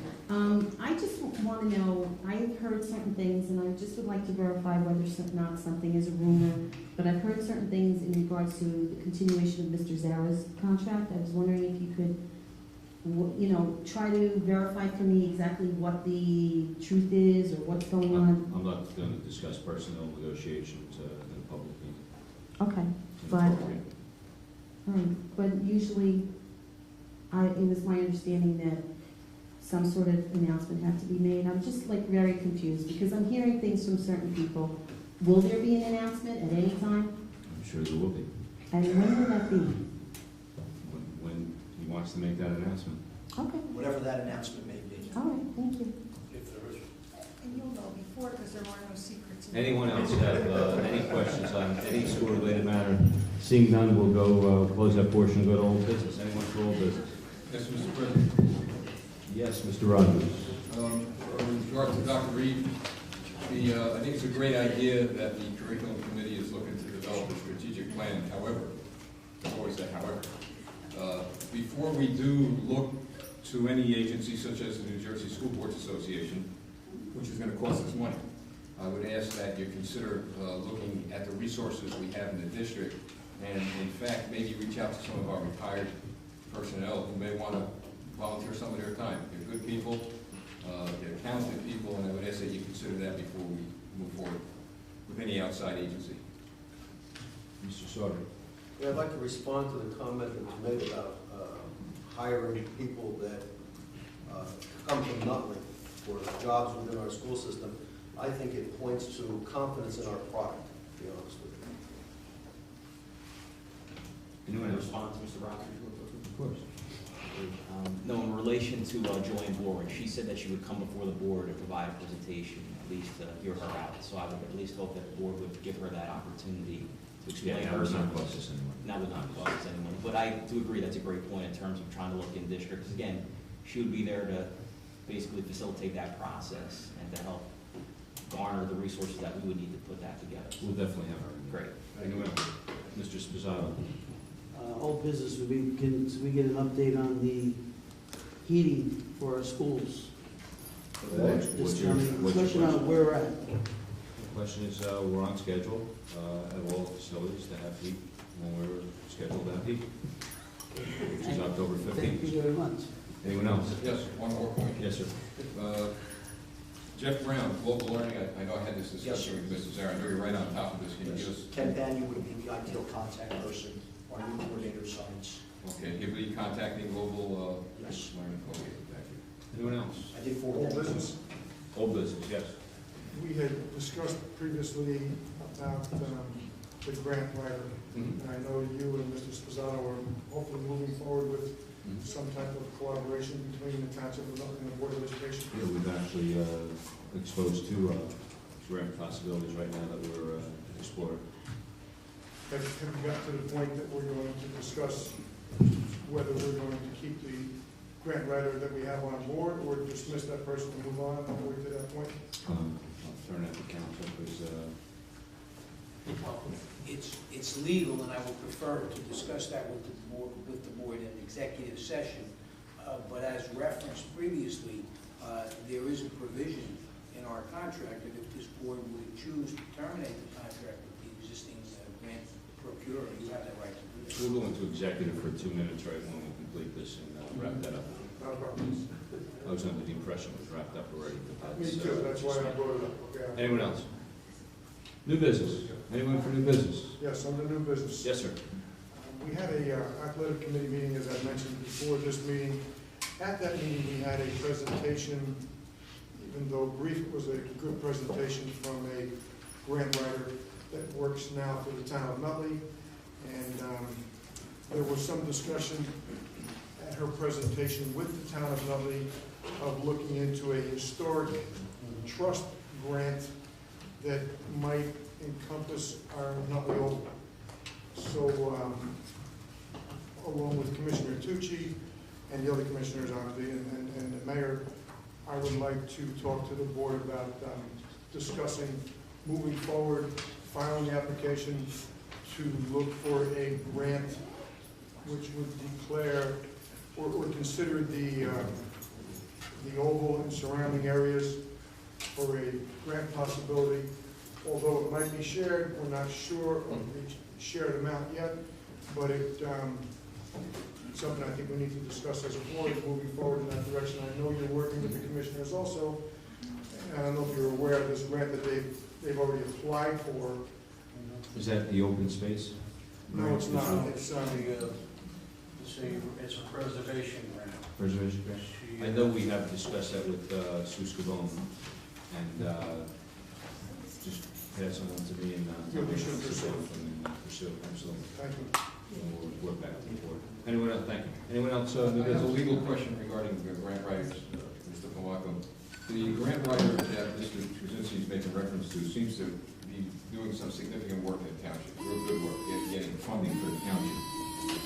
Speaker 9: I just want to know, I've heard certain things, and I just would like to verify whether or not something is a rumor, but I've heard certain things in regards to the continuation of Mr. Zara's contract. I was wondering if you could, try to verify for me exactly what the truth is or what's going on.
Speaker 1: I'm not going to discuss personnel negotiations in a public meeting.
Speaker 9: Okay, but usually, it was my understanding that some sort of announcement had to be made. I'm just very confused because I'm hearing things from certain people. Will there be an announcement at any time?
Speaker 1: I'm sure there will be,
Speaker 9: And when will that be?
Speaker 1: when he wants to make that announcement.
Speaker 9: Okay,
Speaker 3: Whatever that announcement may be.
Speaker 9: all right, thank you.
Speaker 3: If there is.
Speaker 16: And you'll know before, because there are no secrets.
Speaker 1: Anyone else have any questions on any school-related matter? Seeing none, we'll go close that portion and go to old business. Anyone for old business?
Speaker 13: Yes, Mr. President.
Speaker 1: Yes, Mr. Rogers.
Speaker 13: In regard to Dr. Reed, I think it's a great idea that the curriculum committee is looking to develop a strategic plan. However, I always say however, before we do look to any agency such as the New Jersey School Boards Association, which is going to cost us money, I would ask that you consider looking at the resources we have in the district and, in fact, maybe reach out to some of our retired personnel who may want to volunteer some of their time. They're good people, they're talented people, and I would ask that you consider that before we move forward with any outside agency.
Speaker 1: Mr. Sauter.
Speaker 15: Yeah, I'd like to respond to the comment that was made about hiring people that come from Nutley for jobs within our school system. I think it points to confidence in our product, to be honest with you.
Speaker 1: Anyone else?
Speaker 10: Respond to Mr. Rogers?
Speaker 1: Of course.
Speaker 10: No, in relation to Joanne Boring, she said that she would come before the board and provide a presentation, at least hear her out. So I would at least hope that the board would give her that opportunity to explain
Speaker 1: Yeah,
Speaker 10: her.
Speaker 1: that would not cost us anyone.
Speaker 10: That would not cost us anyone. But I do agree that's a great point in terms of trying to look in districts. Again, she would be there to basically facilitate that process and to help garner the resources that we would need to put that together.
Speaker 1: We'll definitely have her.
Speaker 10: Great.
Speaker 1: Anyone else? Mr. Sposato.
Speaker 12: Old business, we get an update on the heating for our schools?
Speaker 1: What's your
Speaker 12: Question on where we're at.
Speaker 1: The question is, we're on schedule at all facilities to have heat when we're scheduled to have heat, which is October 15th.
Speaker 12: Thank you very much.
Speaker 1: Anyone else?
Speaker 13: Yes, one more point.
Speaker 1: Yes, sir.
Speaker 13: Jeff Brown, Global Learning, I know I had this discussion with Mrs. Zara. I know you're right on top of this. Can you give us?
Speaker 3: Ken Banyan would be the ideal contact person, our new coordinator of science.
Speaker 13: Okay, he'll be contacting Global
Speaker 3: Yes.
Speaker 13: Learning. Okay, thank you.
Speaker 1: Anyone else?
Speaker 3: I did forward
Speaker 6: Old
Speaker 3: that.
Speaker 6: business.
Speaker 1: Old business, yes.
Speaker 6: We had discussed previously about the grant writer.
Speaker 1: Mhm.
Speaker 6: And I know you and Mr. Sposato are hopefully moving forward with some type of collaboration between the Township of Nutley and the Board of Education.
Speaker 1: Yeah, we've actually exposed two grant possibilities right now that we're exploring.
Speaker 6: Have you got to the point that we're going to discuss whether we're going to keep the grant writer that we have on board, or dismiss that person and move on all the way to that point?
Speaker 1: I'll turn it to council, because,
Speaker 17: Well, it's legal, and I would prefer to discuss that with the board in executive session. But as referenced previously, there is a provision in our contract that if this board would choose to terminate the contract with the existing grant procurer, you have that right to do that.
Speaker 1: we'll go into executive for 2 minutes right when we complete this and wrap that up.
Speaker 6: Not a problem.
Speaker 1: I was under the impression it was wrapped up already, but
Speaker 6: Me
Speaker 1: that's...
Speaker 6: too, that's why I brought it up, okay?
Speaker 1: Anyone else? New business? Anyone for new business?
Speaker 6: Yes, under new business.
Speaker 1: Yes, sir.
Speaker 6: We had a athletic committee meeting, as I mentioned before this meeting. At that meeting, we had a presentation, even though brief, it was a good presentation from a grant writer that works now for the town of Nutley. And there was some discussion at her presentation with the town of Nutley of looking into a historic trust grant that might encompass our Nutley Oval. So, along with Commissioner Tucci and the other commissioners, obviously, and the mayor, I would like to talk to the board about discussing moving forward, filing the application to look for a grant which would declare or consider the oval and surrounding areas for a grant possibility. Although it might be shared, we're not sure of the shared amount yet, but it's something I think we need to discuss as a board moving forward in that direction. I know you're working with the commissioners also, and I don't know if you're aware of this grant that they've already applied for.
Speaker 1: Is that the open space?
Speaker 6: No, it's not.
Speaker 17: It's a preservation grant.
Speaker 1: Preservation grant? I know we have discussed that with Sue Scavone, and just pass it on to me and
Speaker 6: Yeah, we should pursue
Speaker 1: pursue it, absolutely.
Speaker 6: Thank you.
Speaker 1: And we'll work back to the board. Anyone else? Thank you. Anyone else?
Speaker 13: I have a legal question regarding the grant writers, Mr. Palaco. The grant writer that Mr. Kuzinski is making reference to seems to be doing some significant work in the township, real good work, getting funding for the township.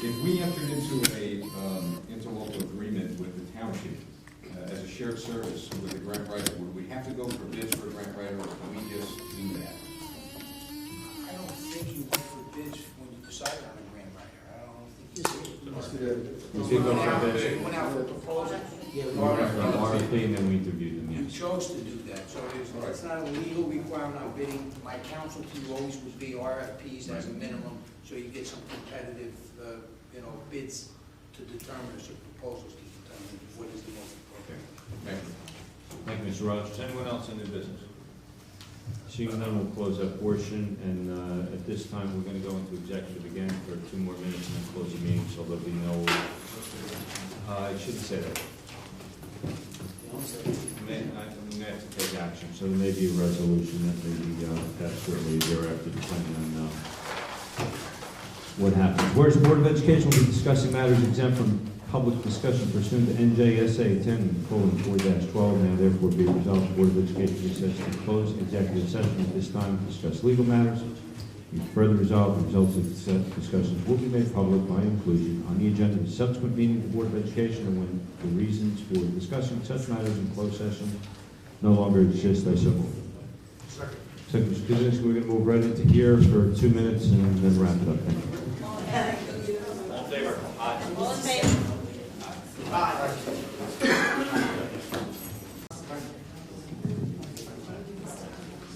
Speaker 13: If we entered into a interlocal agreement with the township as a shared service with the grant writer, would we have to go for bids for a grant writer, or can we just do that?
Speaker 17: I don't think you went for bids when you decided on a grant writer. I don't think you did.
Speaker 1: We did go for bids.
Speaker 17: You went out for proposal.
Speaker 1: We went from RFP and then we interviewed them,
Speaker 17: You
Speaker 1: yes.
Speaker 17: chose to do that, so it's not a legal requirement on bidding. My counsel to you always would be RFPs as a minimum, so you get some competitive, bids to determine, or some proposals to determine what is the most appropriate.
Speaker 1: Thank you. Thank you, Mr. Rogers. Anyone else in new business? Seeing none, we'll close that portion, and at this time, we're going to go into executive again for 2 more minutes and then close the meeting, so there'll be no, I shouldn't say that. I may have to take action, so there may be a resolution that may be passed shortly thereafter, depending on what happens. Whereas the Board of Education will be discussing matters exempt from public discussion pursuant to NJSA 10:4-12, now therefore be resolved, the Board of Education recesses to close executive session at this time to discuss legal matters. Be further resolved, the results of the discussions will be made public by inclusion on the agenda of the subsequent meeting of the Board of Education, and when the reasons for discussing such matters in closed session no longer exist, I so move. Second, Mr. Kuzinski, we're going to move right into here for 2 minutes and then wrap it up. Thank you.
Speaker 10: All in favor? Aye.
Speaker 4: All in favor?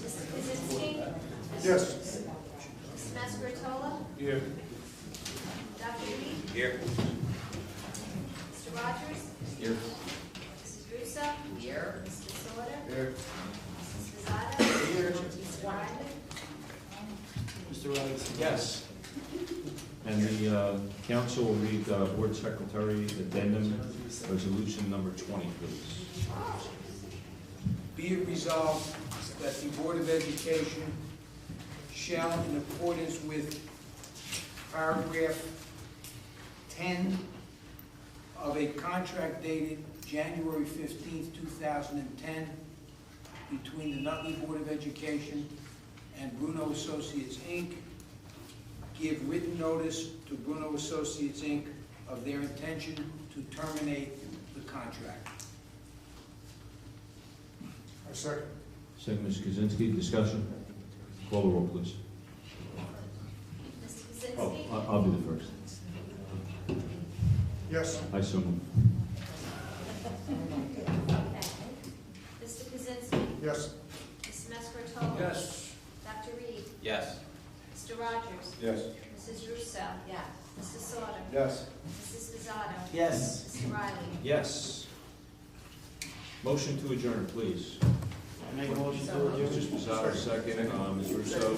Speaker 4: Mr. Kuzinski?
Speaker 6: Yes.
Speaker 4: Mr. Mascaratola?
Speaker 6: Yeah.
Speaker 4: Dr. Reed?
Speaker 10: Here.
Speaker 4: Mr. Rogers?
Speaker 13: Here.
Speaker 4: Mrs. Russo?
Speaker 14: Here.
Speaker 4: Mr. Sauter?
Speaker 6: Here.
Speaker 4: Mrs. Pizzata?
Speaker 12: Here.
Speaker 4: Mr. Riley?
Speaker 12: Mr. Robinson?
Speaker 17: Yes.
Speaker 1: And the council will read Board Secretary Addendum Resolution number 20, please.
Speaker 17: Be it resolved that the Board of Education shall, in accordance with paragraph 10 of a contract dated January 15th, 2010, between the Nutley Board of Education and Bruno Associates, Inc., give written notice to Bruno Associates, Inc. of their intention to terminate the the contract.
Speaker 6: I second.
Speaker 1: Second, Mr. Kaczynski, discussion? Call the roll, please.
Speaker 4: Mr.
Speaker 1: Oh,
Speaker 4: Kaczynski?
Speaker 1: I'll be the first.
Speaker 6: Yes.
Speaker 1: I so move.
Speaker 4: Mr. Kaczynski?
Speaker 6: Yes.
Speaker 4: Mr. Mascaretolo?
Speaker 17: Yes.
Speaker 4: Dr. Reed?
Speaker 10: Yes.
Speaker 4: Mr. Rogers?
Speaker 13: Yes.
Speaker 4: Mrs. Russo?
Speaker 14: Yes.
Speaker 4: Mr. Sauter?
Speaker 15: Yes.
Speaker 4: Mrs. Spizzato?
Speaker 12: Yes.
Speaker 4: Mr. Riley?
Speaker 1: Yes. Motion to adjourn, please.
Speaker 12: I make a motion to adjourn.
Speaker 1: Mr. Spizzato, second. Ms. Russo.